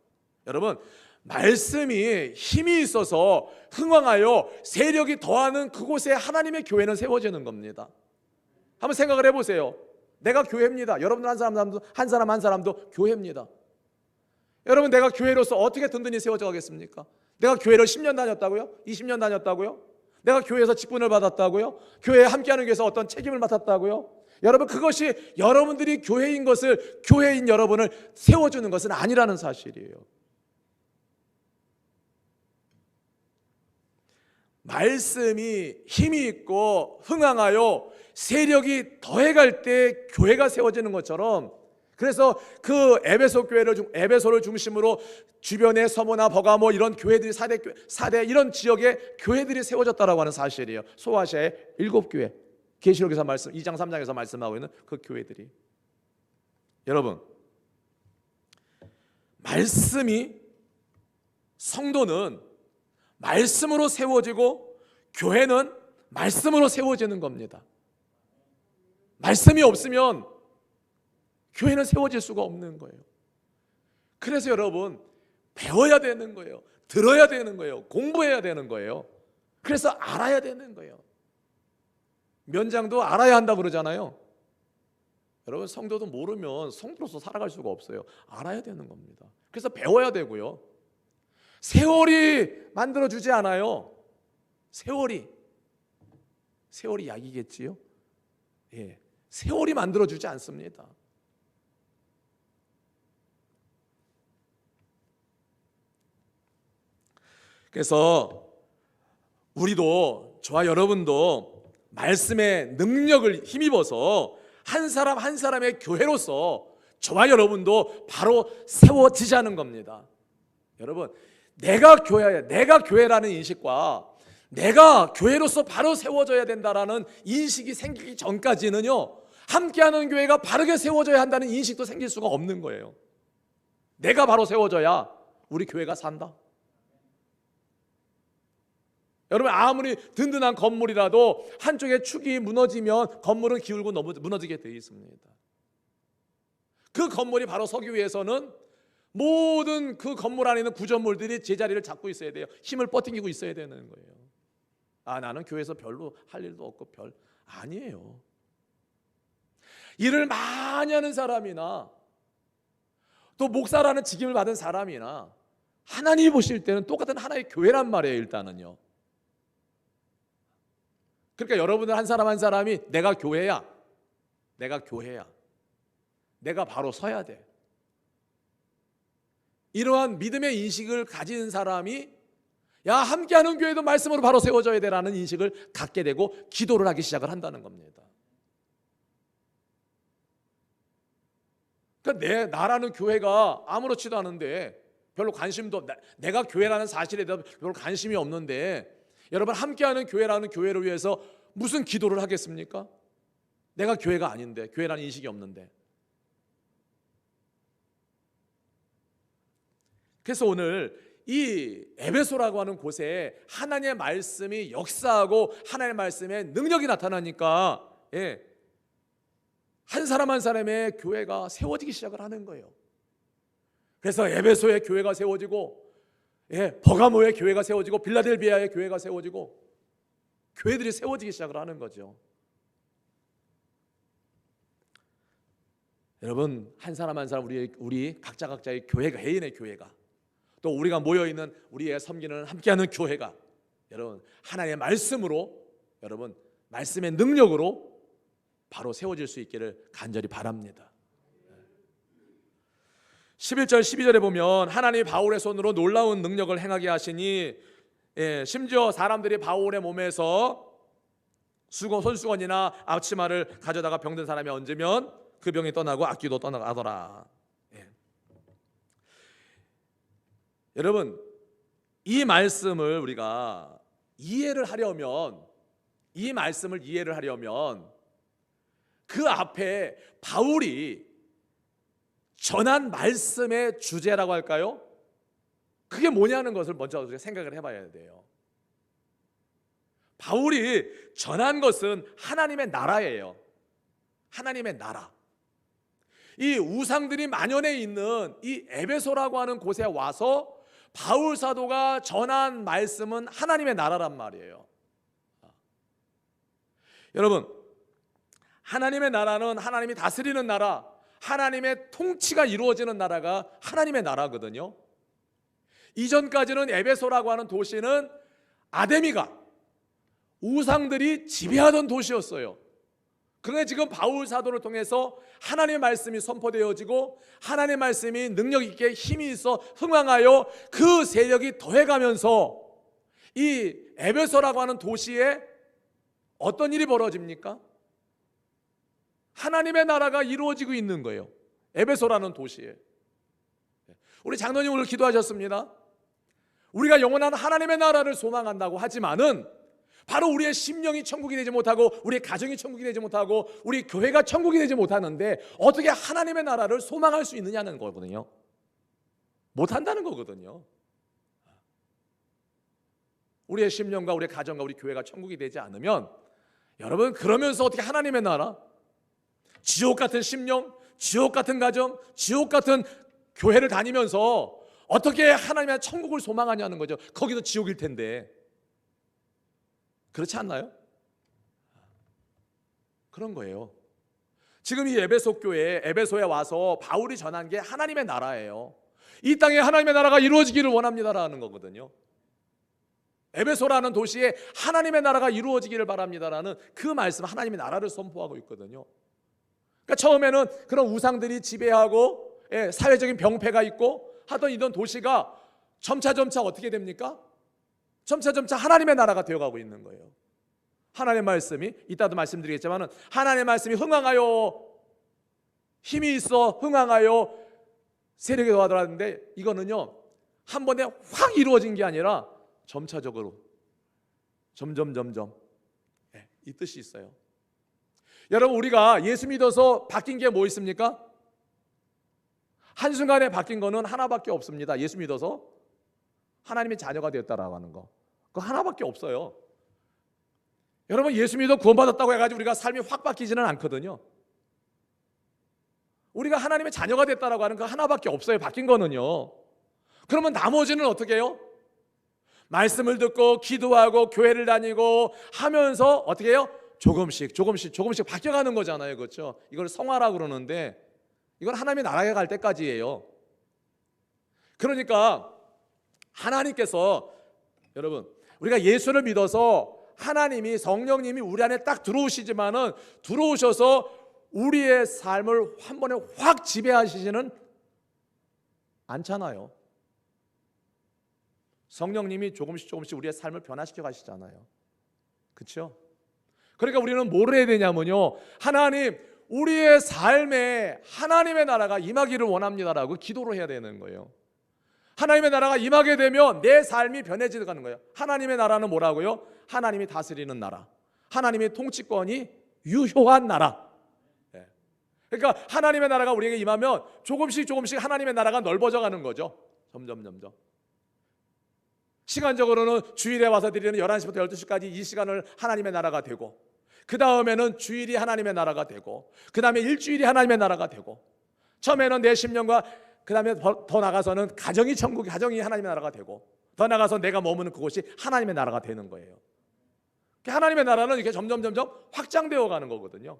여러분, 말씀이 힘이 있어서 흥왕하여 세력이 더하는 그곳에 하나님의 교회는 세워지는 겁니다. 한번 생각을 해보세요. 내가 교회입니다. 여러분들 한 사람도 교회입니다. 여러분, 내가 교회로서 어떻게 든든히 세워져 가겠습니까? 내가 교회를 10년 다녔다고요? 20년 다녔다고요? 내가 교회에서 직분을 받았다고요? 교회에 함께하는 교회에서 어떤 책임을 맡았다고요? 여러분, 그것이 여러분들이 교회인 것을, 교회인 여러분을 세워주는 것은 아니라는 사실이에요. 말씀이 힘이 있고 흥황하여 세력이 더해갈 때 교회가 세워지는 것처럼, 그래서 그 에베소를 중심으로 주변의 서모나 버가모 이런 교회들이 사대 이런 지역에 교회들이 세워졌다라고 하는 사실이에요. 소아시아의 7교회, 계시록에서 2장 3장에서 말씀하고 있는 그 교회들이. 여러분, 말씀이, 성도는 말씀으로 세워지고 교회는 말씀으로 세워지는 겁니다. 말씀이 없으면 교회는 세워질 수가 없는 거예요. 그래서 여러분, 배워야 되는 거예요. 들어야 되는 거예요. 공부해야 되는 거예요. 그래서 알아야 되는 거예요. 면장도 알아야 한다고 그러잖아요. 여러분, 성도도 모르면 성도로서 살아갈 수가 없어요. 알아야 되는 겁니다. 그래서 배워야 되고요. 세월이 만들어주지 않아요. 세월이 약이겠지요? 세월이 만들어주지 않습니다. 그래서 우리도, 저와 여러분도 말씀의 능력을 힘입어서 한 사람 한 사람의 교회로서 저와 여러분도 바로 세워지자는 겁니다. 여러분, 내가 교회야, 내가 교회라는 인식과 내가 교회로서 바로 세워져야 된다라는 인식이 생기기 전까지는요, 함께하는 교회가 바르게 세워져야 한다는 인식도 생길 수가 없는 거예요. 내가 바로 세워져야 우리 교회가 산다. 여러분, 아무리 든든한 건물이라도 한쪽에 축이 무너지면 건물은 기울고 무너지게 되어 있습니다. 그 건물이 바로 서기 위해서는 모든 그 건물 안에 있는 구조물들이 제자리를 잡고 있어야 돼요. 힘을 뻗팅기고 있어야 되는 거예요. 나는 교회에서 별로 할 일도 없고 아니에요. 일을 많이 하는 사람이나 또 목사라는 직임을 받은 사람이나 하나님이 보실 때는 똑같은 하나의 교회란 말이에요. 일단은요. 그러니까 여러분들 한 사람 한 사람이 내가 교회야, 내가 바로 서야 돼. 이러한 믿음의 인식을 가진 사람이 함께하는 교회도 말씀으로 바로 세워져야 되라는 인식을 갖게 되고 기도를 하기 시작을 한다는 겁니다. 그러니까 나라는 교회가 아무렇지도 않은데 별로 관심도, 내가 교회라는 사실에 대해서 별로 관심이 없는데, 여러분, 함께하는 교회라는 교회를 위해서 무슨 기도를 하겠습니까? 내가 교회가 아닌데, 교회라는 인식이 없는데. 그래서 오늘 이 에베소라고 하는 곳에 하나님의 말씀이 역사하고 하나님의 말씀의 능력이 나타나니까 한 사람 한 사람의 교회가 세워지기 시작을 하는 거예요. 그래서 에베소의 교회가 세워지고 버가모의 교회가 세워지고 빌라델비아의 교회가 세워지고 교회들이 세워지기 시작을 하는 거죠. 여러분, 한 사람 한 사람 우리 각자의 교회가, 개인의 교회가, 또 우리가 모여있는 우리의 섬기는 함께하는 교회가 여러분 하나님의 말씀으로, 여러분 말씀의 능력으로 바로 세워질 수 있기를 간절히 바랍니다. 11절 12절에 보면 하나님이 바울의 손으로 놀라운 능력을 행하게 하시니 심지어 사람들이 바울의 몸에서 손수건이나 앞치마를 가져다가 병든 사람이 얹으면 그 병이 떠나고 악귀도 떠나가더라. 여러분, 이 말씀을 우리가 이해를 하려면, 이 말씀을 이해를 하려면 그 앞에 바울이 전한 말씀의 주제라고 할까요? 그게 뭐냐는 것을 먼저 우리가 생각을 해봐야 돼요. 바울이 전한 것은 하나님의 나라예요. 하나님의 나라. 이 우상들이 만연해 있는 이 에베소라고 하는 곳에 와서 바울 사도가 전한 말씀은 하나님의 나라란 말이에요. 여러분, 하나님의 나라는 하나님이 다스리는 나라, 하나님의 통치가 이루어지는 나라가 하나님의 나라거든요. 이전까지는 에베소라고 하는 도시는 아데미가, 우상들이 지배하던 도시였어요. 그런데 지금 바울 사도를 통해서 하나님의 말씀이 선포되어지고 하나님의 말씀이 능력 있게 힘이 있어 흥왕하여 그 세력이 더해가면서 이 에베소라고 하는 도시에 어떤 일이 벌어집니까? 하나님의 나라가 이루어지고 있는 거예요. 에베소라는 도시에. 우리 장로님 오늘 기도하셨습니다. 우리가 영원한 하나님의 나라를 소망한다고 하지만은 바로 우리의 심령이 천국이 되지 못하고 우리의 가정이 천국이 되지 못하고 우리 교회가 천국이 되지 못하는데 어떻게 하나님의 나라를 소망할 수 있느냐는 거거든요. 못한다는 거거든요. 우리의 심령과 우리의 가정과 우리 교회가 천국이 되지 않으면 여러분, 그러면서 어떻게 하나님의 나라, 지옥 같은 심령, 지옥 같은 가정, 지옥 같은 교회를 다니면서 어떻게 하나님의 천국을 소망하냐는 거죠. 거기도 지옥일 텐데. 그렇지 않나요? 그런 거예요. 지금 이 에베소 교회, 에베소에 와서 바울이 전한 게 하나님의 나라예요. 이 땅에 하나님의 나라가 이루어지기를 원합니다라는 거거든요. 에베소라는 도시에 하나님의 나라가 이루어지기를 바랍니다라는 그 말씀, 하나님의 나라를 선포하고 있거든요. 그러니까 처음에는 그런 우상들이 지배하고 사회적인 병폐가 있고 하던 이런 도시가 점차 어떻게 됩니까? 점차 하나님의 나라가 되어가고 있는 거예요. 하나님의 말씀이, 이따도 말씀드리겠지만 하나님의 말씀이 흥왕하여 힘이 있어 흥왕하여 세력이 더하더라는데 이거는요 한 번에 확 이루어진 게 아니라 점차적으로 점점 이 뜻이 있어요. 여러분, 우리가 예수 믿어서 바뀐 게 뭐 있습니까? 한순간에 바뀐 거는 하나밖에 없습니다. 예수 믿어서 하나님의 자녀가 되었다라고 하는 거, 그거 하나밖에 없어요. 여러분, 예수 믿어 구원받았다고 해가지고 우리가 삶이 확 바뀌지는 않거든요. 우리가 하나님의 자녀가 됐다라고 하는 거 하나밖에 없어요. 바뀐 거는요. 그러면 나머지는 어떻게 해요? 말씀을 듣고 기도하고 교회를 다니고 하면서 어떻게 해요? 조금씩 바뀌어가는 거잖아요. 그렇죠? 이걸 성화라고 그러는데 이건 하나님의 나라에 갈 때까지예요. 그러니까 하나님께서, 여러분, 우리가 예수를 믿어서 하나님이, 성령님이 우리 안에 딱 들어오시지만은 들어오셔서 우리의 삶을 한 번에 확 지배하시지는 않잖아요. 성령님이 조금씩 우리의 삶을 변화시켜 가시잖아요. 그렇죠? 그러니까 우리는 뭘 해야 되냐면요, 하나님, 우리의 삶에 하나님의 나라가 임하기를 원합니다라고 기도를 해야 되는 거예요. 하나님의 나라가 임하게 되면 내 삶이 변해지게 가는 거예요. 하나님의 나라는 뭐라고요? 하나님이 다스리는 나라, 하나님의 통치권이 유효한 나라. 그러니까 하나님의 나라가 우리에게 임하면 조금씩 하나님의 나라가 넓어져 가는 거죠. 점점. 시간적으로는 주일에 와서 드리는 11시부터 12시까지 이 시간을 하나님의 나라가 되고, 그 다음에는 주일이 하나님의 나라가 되고, 그 다음에 일주일이 하나님의 나라가 되고, 처음에는 내 심령과 그 다음에 더 나가서는 가정이 천국이, 가정이 하나님의 나라가 되고, 더 나가서 내가 머무는 그곳이 하나님의 나라가 되는 거예요. 하나님의 나라는 이렇게 점점 확장되어 가는 거거든요.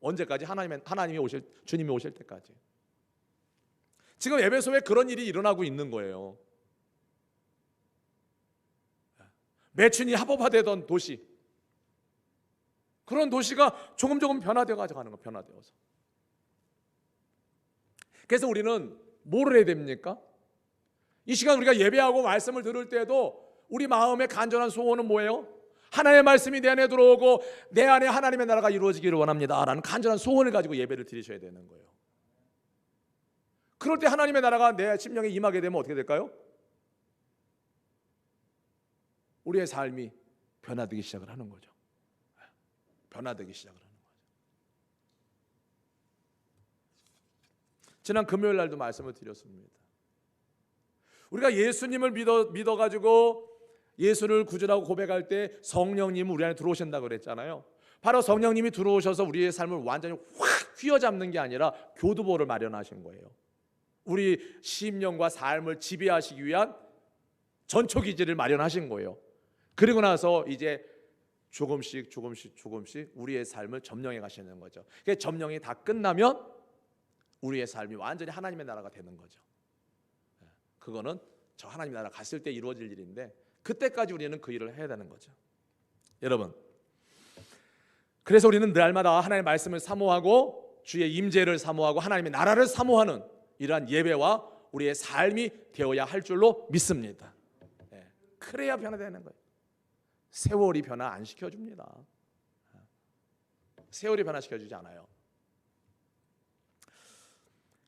언제까지? 하나님이 오실, 주님이 오실 때까지. 지금 에베소에 그런 일이 일어나고 있는 거예요. 매춘이 합법화되던 도시, 그런 도시가 조금 변화되어 가는 거, 변화되어서. 그래서 우리는 뭐를 해야 됩니까? 이 시간 우리가 예배하고 말씀을 들을 때도 우리 마음의 간절한 소원은 뭐예요? 하나님의 말씀이 내 안에 들어오고 내 안에 하나님의 나라가 이루어지기를 원합니다 라는 간절한 소원을 가지고 예배를 드리셔야 되는 거예요. 그럴 때 하나님의 나라가 내 심령에 임하게 되면 어떻게 될까요? 우리의 삶이 변화되기 시작을 하는 거죠. 변화되기 시작을 하는 거죠. 지난 금요일 날도 말씀을 드렸습니다. 우리가 예수님을 믿어가지고 예수를 구주라고 고백할 때 성령님은 우리 안에 들어오신다고 그랬잖아요. 바로 성령님이 들어오셔서 우리의 삶을 완전히 확 휘어잡는 게 아니라 교두보를 마련하신 거예요. 우리 심령과 삶을 지배하시기 위한 전초기지를 마련하신 거예요. 그리고 나서 이제 조금씩 우리의 삶을 점령해 가시는 거죠. 점령이 다 끝나면 우리의 삶이 완전히 하나님의 나라가 되는 거죠. 그거는 저 하나님의 나라 갔을 때 이루어질 일인데, 그때까지 우리는 그 일을 해야 되는 거죠. 여러분, 그래서 우리는 날마다 하나님의 말씀을 사모하고 주의 임재를 사모하고 하나님의 나라를 사모하는 이러한 예배와 우리의 삶이 되어야 할 줄로 믿습니다. 그래야 변화되는 거예요. 세월이 변화 안 시켜줍니다. 세월이 변화시켜주지 않아요.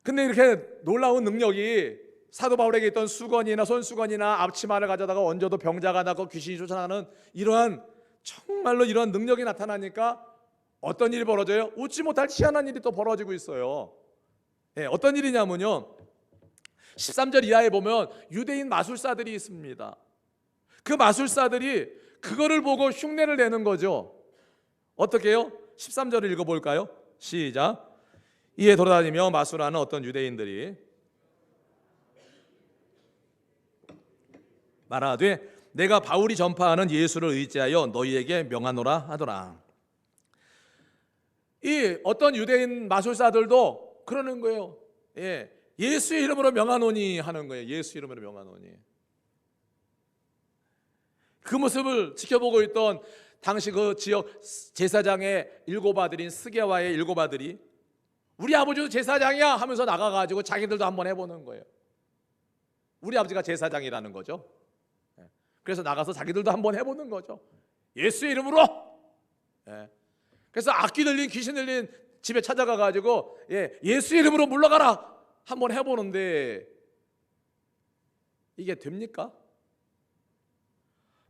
근데 이렇게 놀라운 능력이 사도 바울에게 있던 수건이나 손수건이나 앞치마를 가져다가 얹어도 병자가 나고 귀신이 쫓아나는 이러한 정말로 이러한 능력이 나타나니까 어떤 일이 벌어져요? 웃지 못할 희한한 일이 또 벌어지고 있어요. 어떤 일이냐면요, 13절 이하에 보면 유대인 마술사들이 있습니다. 그 마술사들이 그거를 보고 흉내를 내는 거죠. 어떻게 해요? 13절을 읽어볼까요? 시작. 이에 돌아다니며 마술하는 어떤 유대인들이 말하되 내가 바울이 전파하는 예수를 의지하여 너희에게 명하노라 하더라. 이 어떤 유대인 마술사들도 그러는 거예요. 예수의 이름으로 명하노니 하는 거예요. 예수 이름으로 명하노니. 그 모습을 지켜보고 있던 당시 그 지역 제사장의 7아들인 스게와의 7아들이 우리 아버지도 제사장이야 하면서 나가가지고 자기들도 한번 해보는 거예요. 우리 아버지가 제사장이라는 거죠. 그래서 나가서 자기들도 한번 해보는 거죠. 예수의 이름으로. 그래서 악귀 들린 귀신 들린 집에 찾아가가지고 예수의 이름으로 물러가라 한번 해보는데 이게 됩니까?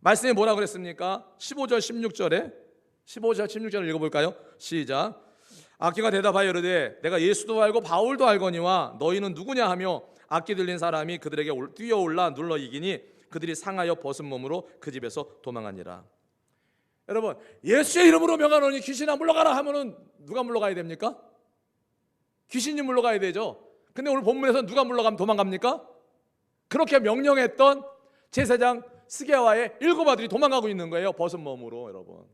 말씀이 뭐라고 그랬습니까? 15절 16절을 읽어볼까요? 시작. 악귀가 대답하여 이르되 내가 예수도 알고 바울도 알거니와 너희는 누구냐 하며 악귀 들린 사람이 그들에게 뛰어올라 눌러 이기니 그들이 상하여 벗은 몸으로 그 집에서 도망하니라. 여러분, 예수의 이름으로 명하노니 귀신아 물러가라 하면은 누가 물러가야 됩니까? 귀신이 물러가야 되죠. 근데 오늘 본문에서 누가 물러가면 도망갑니까? 그렇게 명령했던 제사장 스게와의 7아들이 도망가고 있는 거예요. 벗은 몸으로.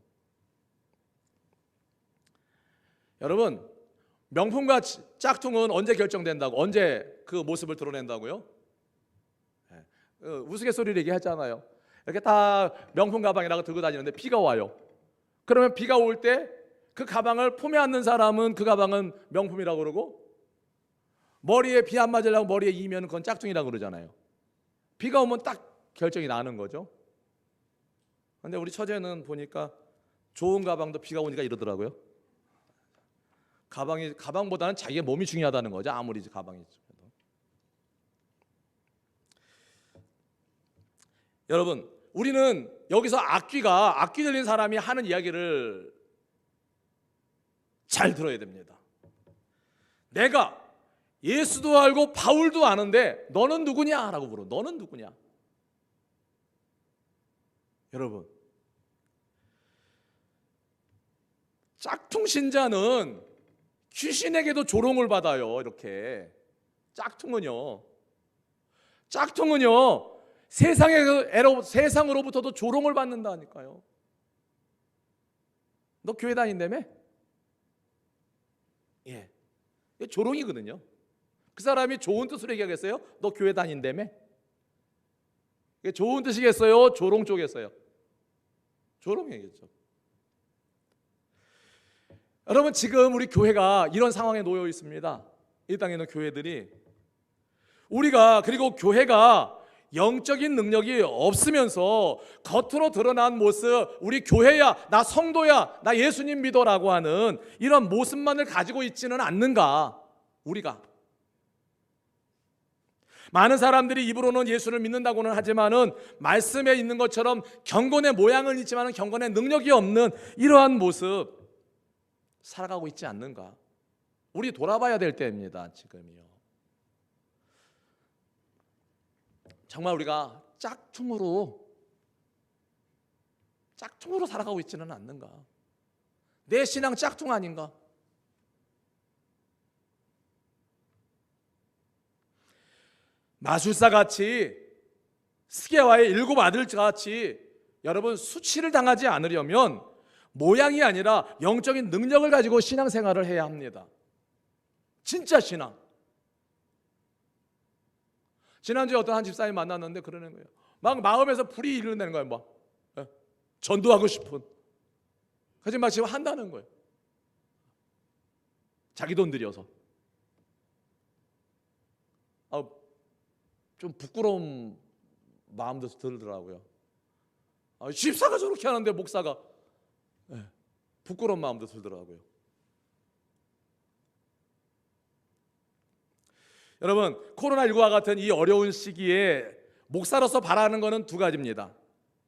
여러분, 명품과 짝퉁은 언제 결정된다고? 언제 그 모습을 드러낸다고요? 우스갯소리를 얘기했잖아요. 이렇게 다 명품 가방이라고 들고 다니는데 비가 와요. 그러면 비가 올 때 그 가방을 품에 안는 사람은 그 가방은 명품이라고 그러고, 머리에 비 안 맞으려고 머리에 이면 그건 짝퉁이라고 그러잖아요. 비가 오면 딱 결정이 나는 거죠. 근데 우리 처제는 보니까 좋은 가방도 비가 오니까 이러더라고요. 가방보다는 자기의 몸이 중요하다는 거죠. 아무리 가방이 있어도. 여러분, 우리는 여기서 악귀 들린 사람이 하는 이야기를 잘 들어야 됩니다. 내가 예수도 알고 바울도 아는데 너는 누구냐? 라고 물어. 너는 누구냐? 여러분, 짝퉁 신자는 귀신에게도 조롱을 받아요. 이렇게 짝퉁은요 세상으로부터도 조롱을 받는다니까요. 너 교회 다닌다며? 예, 조롱이거든요. 그 사람이 좋은 뜻으로 얘기하겠어요? 너 교회 다닌다며? 이게 좋은 뜻이겠어요? 조롱 쪽이겠어요? 조롱이겠죠. 여러분, 지금 우리 교회가 이런 상황에 놓여 있습니다. 이 땅에 있는 교회들이, 그리고 교회가 영적인 능력이 없으면서 겉으로 드러난 모습, 우리 교회야, 나 성도야, 나 예수님 믿어라고 하는 이런 모습만을 가지고 있지는 않는가? 우리가 많은 사람들이 입으로는 예수를 믿는다고는 하지만은 말씀에 있는 것처럼 경건의 모양은 있지만은 경건의 능력이 없는 이러한 모습 살아가고 있지 않는가? 우리 돌아봐야 될 때입니다. 지금이요. 정말 우리가 짝퉁으로 살아가고 있지는 않는가? 내 신앙 짝퉁 아닌가? 마술사같이, 스게와의 7 아들같이 여러분 수치를 당하지 않으려면 모양이 아니라 영적인 능력을 가지고 신앙생활을 해야 합니다. 진짜 신앙. 지난주에 어떤 한 집사님 만났는데 그러는 거예요. 막 마음에서 불이 일어나는 거예요. 막 전도하고 싶은. 그래서 막 지금 한다는 거예요. 자기 돈 들여서. 좀 부끄러운 마음도 들더라고요. 집사가 저렇게 하는데 목사가, 부끄러운 마음도 들더라고요. 여러분, 코로나19와 같은 이 어려운 시기에 목사로서 바라는 것은 2가지입니다.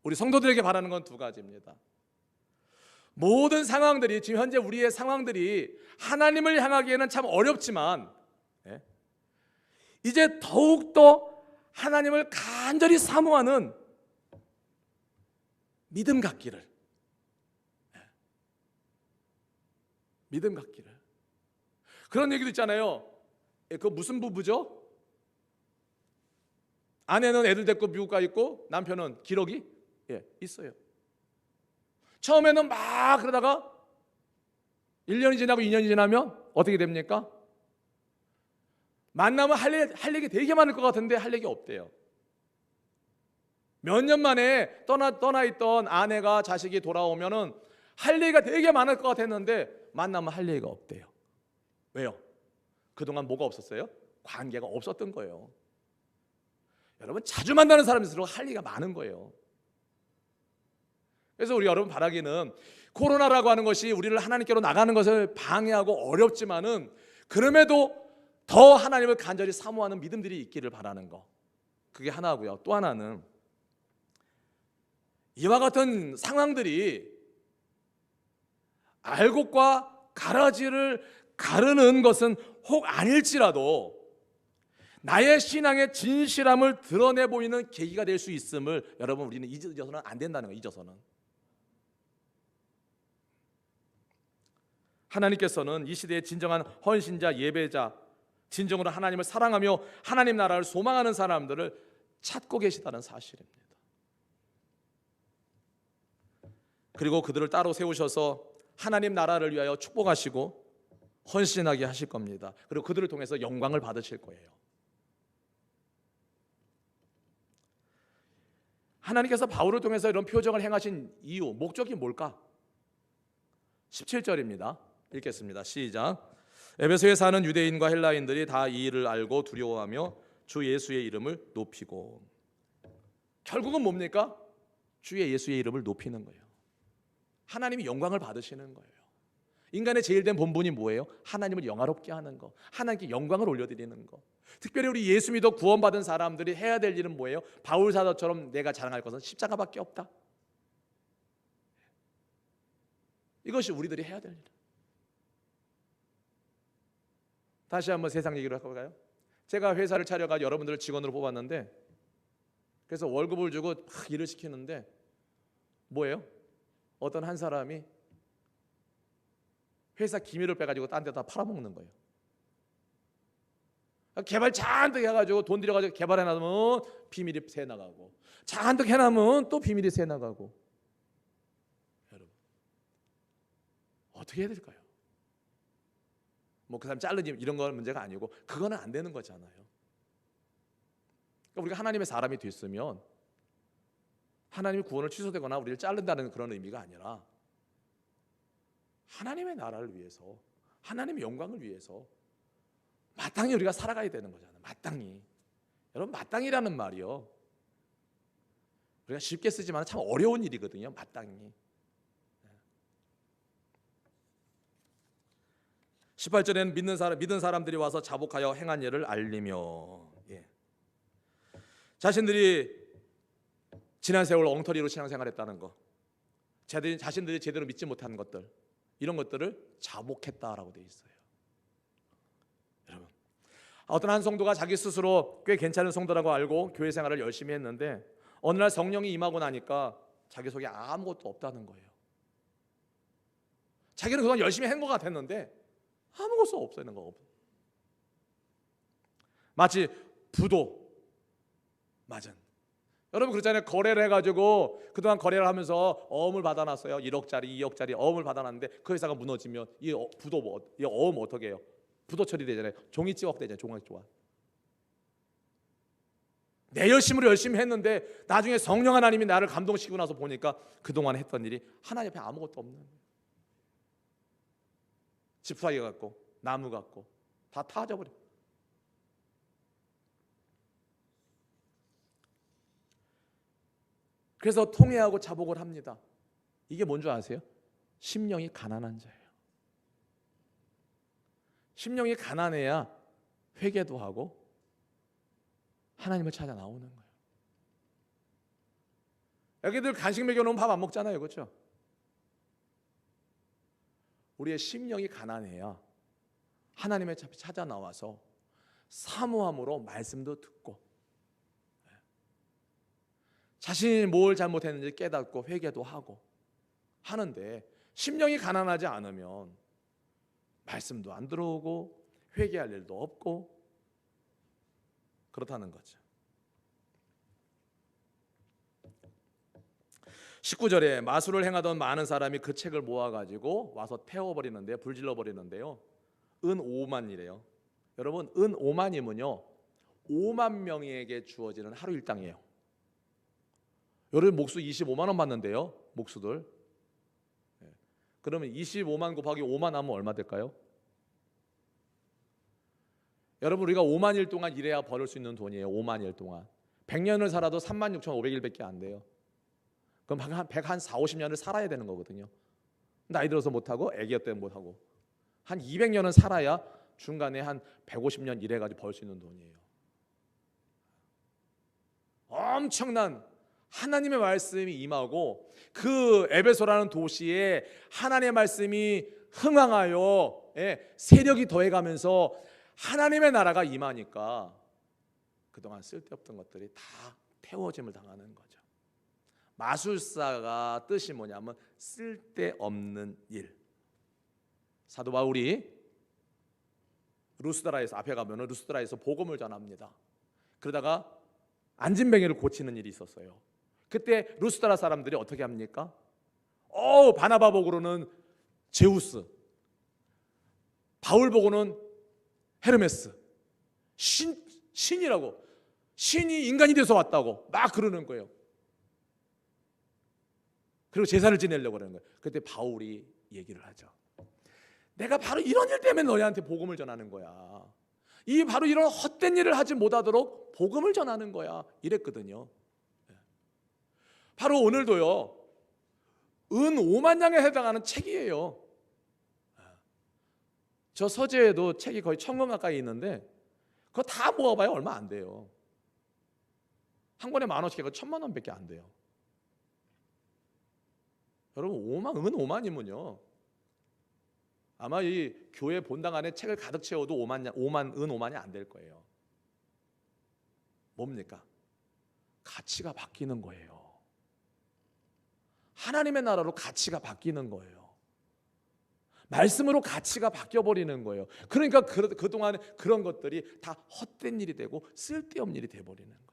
우리 성도들에게 바라는 건 2가지입니다. 모든 상황들이, 지금 현재 우리의 상황들이 하나님을 향하기에는 참 어렵지만 이제 더욱더 하나님을 간절히 사모하는 믿음 갖기를, 믿음 갖기를. 그런 얘기도 있잖아요. 그 무슨 부부죠? 아내는 애들 데리고 미국 가 있고 남편은 기러기 있어요. 처음에는 막 그러다가 1년이 지나고 2년이 지나면 어떻게 됩니까? 만나면 할 얘기 되게 많을 것 같은데 할 얘기 없대요. 몇 년 만에 떠나 있던 아내가 자식이 돌아오면은 할 얘기가 되게 많을 것 같았는데 만나면 할 얘기가 없대요. 왜요? 그동안 뭐가 없었어요? 관계가 없었던 거예요. 여러분, 자주 만나는 사람일수록 할 얘기가 많은 거예요. 그래서 우리 여러분 바라기는 코로나라고 하는 것이 우리를 하나님께로 나가는 것을 방해하고 어렵지만은 그럼에도 더 하나님을 간절히 사모하는 믿음들이 있기를 바라는 거, 그게 하나고요. 또 하나는 이와 같은 상황들이 알곡과 가라지를 가르는 것은 혹 아닐지라도 나의 신앙의 진실함을 드러내 보이는 계기가 될 수 있음을 여러분, 우리는 잊어서는 안 된다는 거예요. 잊어서는. 하나님께서는 이 시대의 진정한 헌신자, 예배자, 진정으로 하나님을 사랑하며 하나님 나라를 소망하는 사람들을 찾고 계시다는 사실입니다. 그리고 그들을 따로 세우셔서 하나님 나라를 위하여 축복하시고 헌신하게 하실 겁니다. 그리고 그들을 통해서 영광을 받으실 거예요. 하나님께서 바울을 통해서 이런 표적을 행하신 이유, 목적이 뭘까? 17절입니다. 읽겠습니다. 시작. 에베소에 사는 유대인과 헬라인들이 다 이 일을 알고 두려워하며 주 예수의 이름을 높이고. 결국은 뭡니까? 주의 예수의 이름을 높이는 거예요. 하나님이 영광을 받으시는 거예요. 인간의 제일 된 본분이 뭐예요? 하나님을 영화롭게 하는 거, 하나님께 영광을 올려드리는 거. 특별히 우리 예수 믿어 구원받은 사람들이 해야 될 일은 뭐예요? 바울 사도처럼 내가 자랑할 것은 십자가밖에 없다. 이것이 우리들이 해야 될 일. 다시 한번 세상 얘기를 해볼까요? 제가 회사를 차려가 여러분들을 직원으로 뽑았는데, 그래서 월급을 주고 막 일을 시키는데 뭐예요? 어떤 한 사람이 회사 기밀을 빼가지고 딴 데다 팔아먹는 거예요. 개발 잔뜩 해가지고 돈 들여가지고 개발해놔면 비밀이 새나가고, 잔뜩 해놔면 또 비밀이 새나가고. 여러분 어떻게 해야 될까요? 뭐 그 사람 자르지 이런 건 문제가 아니고, 그거는 안 되는 거잖아요. 그러니까 우리가 하나님의 사람이 됐으면 하나님의 구원을 취소되거나 우리를 자른다는 그런 의미가 아니라, 하나님의 나라를 위해서, 하나님의 영광을 위해서 마땅히 우리가 살아가야 되는 거잖아요. 마땅히. 여러분, 마땅히라는 말이요, 우리가 쉽게 쓰지만 참 어려운 일이거든요. 마땅히. 18절에는 믿는 사람들이 와서 자복하여 행한 일을 알리며, 자신들이 지난 세월 엉터리로 신앙생활했다는 거, 자신들이 제대로 믿지 못한 것들, 이런 것들을 자복했다라고 되어 있어요. 여러분, 어떤 한 성도가 자기 스스로 꽤 괜찮은 성도라고 알고 교회 생활을 열심히 했는데, 어느 날 성령이 임하고 나니까 자기 속에 아무것도 없다는 거예요. 자기는 그동안 열심히 한 것 같았는데 아무것도 없어요. 마치 부도 맞은, 여러분 그렇잖아요. 거래를 해가지고 그동안 거래를 하면서 어음을 받아놨어요. 1억짜리 2억짜리 어음을 받아놨는데 그 회사가 무너지면 이 부도 이 어음 어떻게 해요? 부도 처리되잖아요. 종이 찌걱대잖아요. 종이 조각. 내 열심으로 열심히 했는데 나중에 성령 하나님이 나를 감동시키고 나서 보니까 그동안 했던 일이 하나님 앞에 아무것도 없는 거예요. 지푸라기 같고 나무 같고 다 타져버려. 그래서 통회하고 자복을 합니다. 이게 뭔 줄 아세요? 심령이 가난한 자예요. 심령이 가난해야 회개도 하고 하나님을 찾아 나오는 거예요. 애기들 간식 먹여놓으면 밥 안 먹잖아요. 그렇죠? 우리의 심령이 가난해야 하나님의 앞에 찾아 나와서 사모함으로 말씀도 듣고 자신이 뭘 잘못했는지 깨닫고 회개도 하고 하는데, 심령이 가난하지 않으면 말씀도 안 들어오고 회개할 일도 없고 그렇다는 거죠. 19절에 마술을 행하던 많은 사람이 그 책을 모아가지고 와서 태워버리는데요. 불질러버리는데요. 은 5만이래요. 여러분, 은 5만이면요 5만 명에게 주어지는 하루 일당이에요. 여러분 목수 25만 원 받는데요. 목수들. 그러면 25만 곱하기 5만 하면 얼마 될까요? 여러분, 우리가 5만 일 동안 일해야 벌을 수 있는 돈이에요. 5만 일 동안 100년을 살아도 36,500일밖에 안 돼요. 그럼 한 140, 50년을 살아야 되는 거거든요. 나이 들어서 못하고 애기 때문에 못하고 한 200년은 살아야 중간에 한 150년 일해가지고 벌 수 있는 돈이에요. 엄청난 하나님의 말씀이 임하고 그 에베소라는 도시에 하나님의 말씀이 흥황하여 세력이 더해가면서 하나님의 나라가 임하니까 그동안 쓸데없던 것들이 다 태워짐을 당하는 거죠. 마술사가 뜻이 뭐냐면 쓸데없는 일. 사도 바울이 루스드라에서, 앞에 가면 루스드라에서 복음을 전합니다. 그러다가 안진뱅이를 고치는 일이 있었어요. 그때 루스드라 사람들이 어떻게 합니까? 바나바 보고는 제우스, 바울 보고는 헤르메스, 신이라고, 신이 인간이 돼서 왔다고 막 그러는 거예요. 그리고 제사를 지내려고 그러는 거예요. 그때 바울이 얘기를 하죠. 내가 바로 이런 일 때문에 너희한테 복음을 전하는 거야. 바로 이런 헛된 일을 하지 못하도록 복음을 전하는 거야. 이랬거든요. 바로 오늘도요. 은 5만 장에 해당하는 책이에요. 저 서재에도 책이 거의 1000권 가까이 있는데 그거 다 모아봐야 얼마 안 돼요. 한 권에 10,000원씩 해서 1,000만 원밖에 안 돼요. 여러분, 은 5만이면요 아마 이 교회 본당 안에 책을 가득 채워도 5만이 안 될 거예요. 뭡니까? 가치가 바뀌는 거예요. 하나님의 나라로 가치가 바뀌는 거예요. 말씀으로 가치가 바뀌어버리는 거예요. 그러니까 그동안 그런 것들이 다 헛된 일이 되고 쓸데없는 일이 돼버리는 거예요.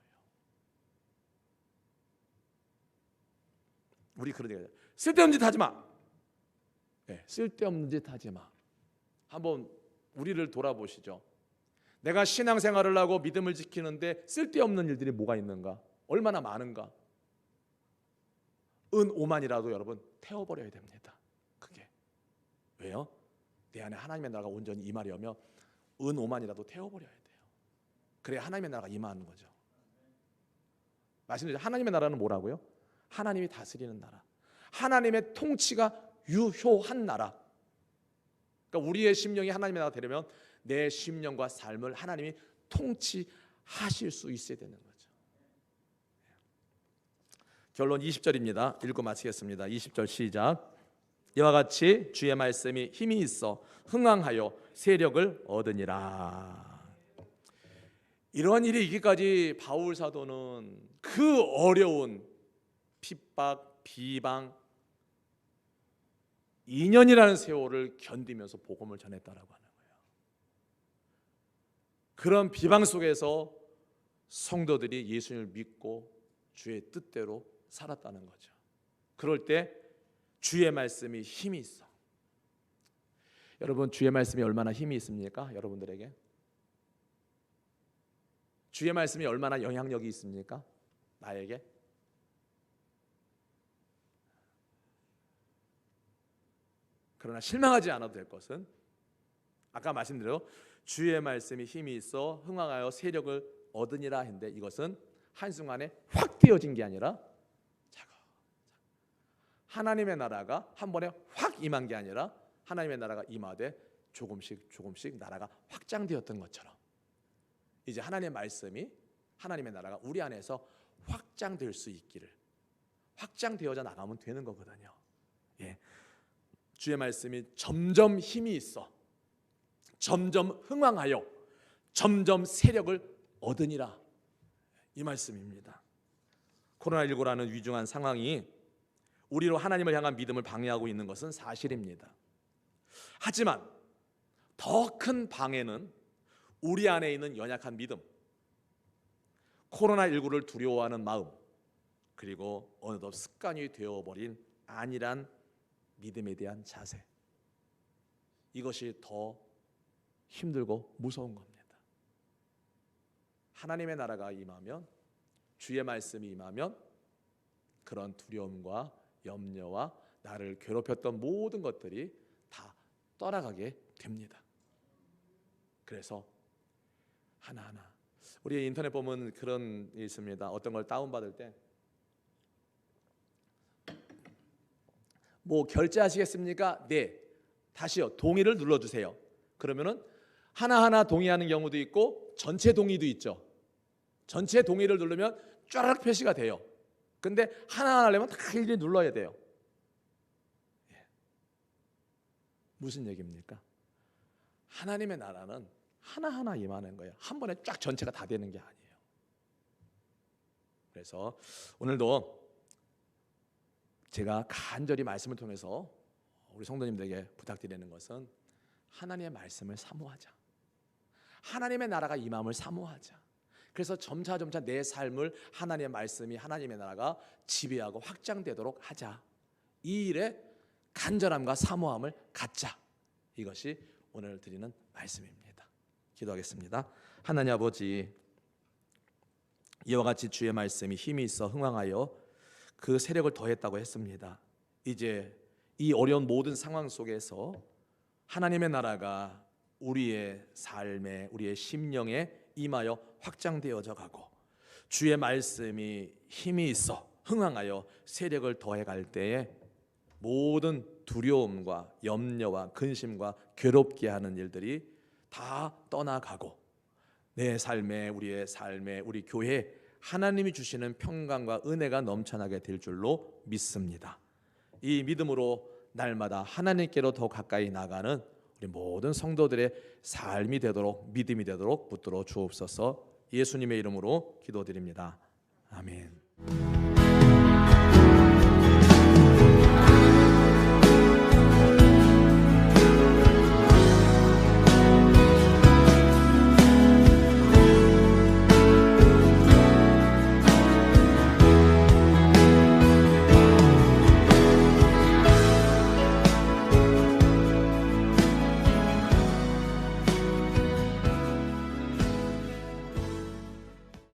우리 그런 얘기 쓸데없는 짓 하지 마. 네, 쓸데없는 짓 하지 마. 한번 우리를 돌아보시죠. 내가 신앙생활을 하고 믿음을 지키는데 쓸데없는 일들이 뭐가 있는가? 얼마나 많은가? 은 5만이라도 여러분 태워버려야 됩니다. 그게 왜요? 내 안에 하나님의 나라가 온전히 임하려면 은 5만이라도 태워버려야 돼요. 그래야 하나님의 나라가 임하는 거죠. 말씀드리죠. 하나님의 나라는 뭐라고요? 하나님이 다스리는 나라, 하나님의 통치가 유효한 나라. 그러니까 우리의 심령이 하나님의 나라가 되려면 내 심령과 삶을 하나님이 통치하실 수 있어야 되는 거죠. 결론 20절입니다. 읽고 마치겠습니다. 20절 시작. 이와 같이 주의 말씀이 힘이 있어 흥왕하여 세력을 얻으니라. 이런 일이 있기까지 바울 사도는 그 어려운 핍박, 비방, 2년이라는 세월을 견디면서 복음을 전했다라고 하는 거예요. 그런 비방 속에서 성도들이 예수님을 믿고 주의 뜻대로 살았다는 거죠. 그럴 때 주의 말씀이 힘이 있어. 여러분, 주의 말씀이 얼마나 힘이 있습니까? 여러분들에게 주의 말씀이 얼마나 영향력이 있습니까? 나에게? 그러나 실망하지 않아도 될 것은 아까 말씀드린 주의 말씀이 힘이 있어 흥왕하여 세력을 얻으니라 했는데 이것은 한순간에 확 되어진 게 아니라 하나님의 나라가 한 번에 확 임한 게 아니라 하나님의 나라가 임하되 조금씩 나라가 확장되었던 것처럼 이제 하나님의 말씀이 하나님의 나라가 우리 안에서 확장될 수 있기를 확장되어져 나가면 되는 거거든요. 예. 주의 말씀이 점점 힘이 있어 점점 흥왕하여 점점 세력을 얻으니라 이 말씀입니다. 코로나19라는 위중한 상황이 우리로 하나님을 향한 믿음을 방해하고 있는 것은 사실입니다. 하지만 더 큰 방해는 우리 안에 있는 연약한 믿음, 코로나19를 두려워하는 마음, 그리고 어느덧 습관이 되어버린 안일한 믿음에 대한 자세, 이것이 더 힘들고 무서운 겁니다. 하나님의 나라가 임하면, 주의 말씀이 임하면 그런 두려움과 염려와 나를 괴롭혔던 모든 것들이 다 떠나가게 됩니다. 그래서 하나하나 우리 인터넷 보면 그런 게 있습니다. 어떤 걸 다운받을 때 뭐 결제하시겠습니까? 네. 다시요. 동의를 눌러주세요. 그러면은 하나하나 동의하는 경우도 있고 전체 동의도 있죠. 전체 동의를 누르면 쫘라락 표시가 돼요. 근데 하나하나 하려면 다 일일이 눌러야 돼요. 예. 무슨 얘기입니까? 하나님의 나라는 하나하나 임하는 거예요. 한 번에 쫙 전체가 다 되는 게 아니에요. 그래서 오늘도 제가 간절히 말씀을 통해서 우리 성도님들에게 부탁드리는 것은 하나님의 말씀을 사모하자. 하나님의 나라가 임함을 사모하자. 그래서 점차 내 삶을 하나님의 말씀이 하나님의 나라가 지배하고 확장되도록 하자. 이 일에 간절함과 사모함을 갖자. 이것이 오늘 드리는 말씀입니다. 기도하겠습니다. 하나님 아버지, 이와 같이 주의 말씀이 힘이 있어 흥왕하여 그 세력을 더했다고 했습니다. 이제 이 어려운 모든 상황 속에서 하나님의 나라가 우리의 삶에, 우리의 심령에 임하여 확장되어져 가고 주의 말씀이 힘이 있어 흥왕하여 세력을 더해갈 때에 모든 두려움과 염려와 근심과 괴롭게 하는 일들이 다 떠나가고 내 삶에, 우리의 삶에, 우리 교회에 하나님이 주시는 평강과 은혜가 넘쳐나게 될 줄로 믿습니다. 이 믿음으로 날마다 하나님께로 더 가까이 나가는 우리 모든 성도들의 삶이 되도록, 믿음이 되도록 붙들어 주옵소서. 예수님의 이름으로 기도드립니다. 아멘.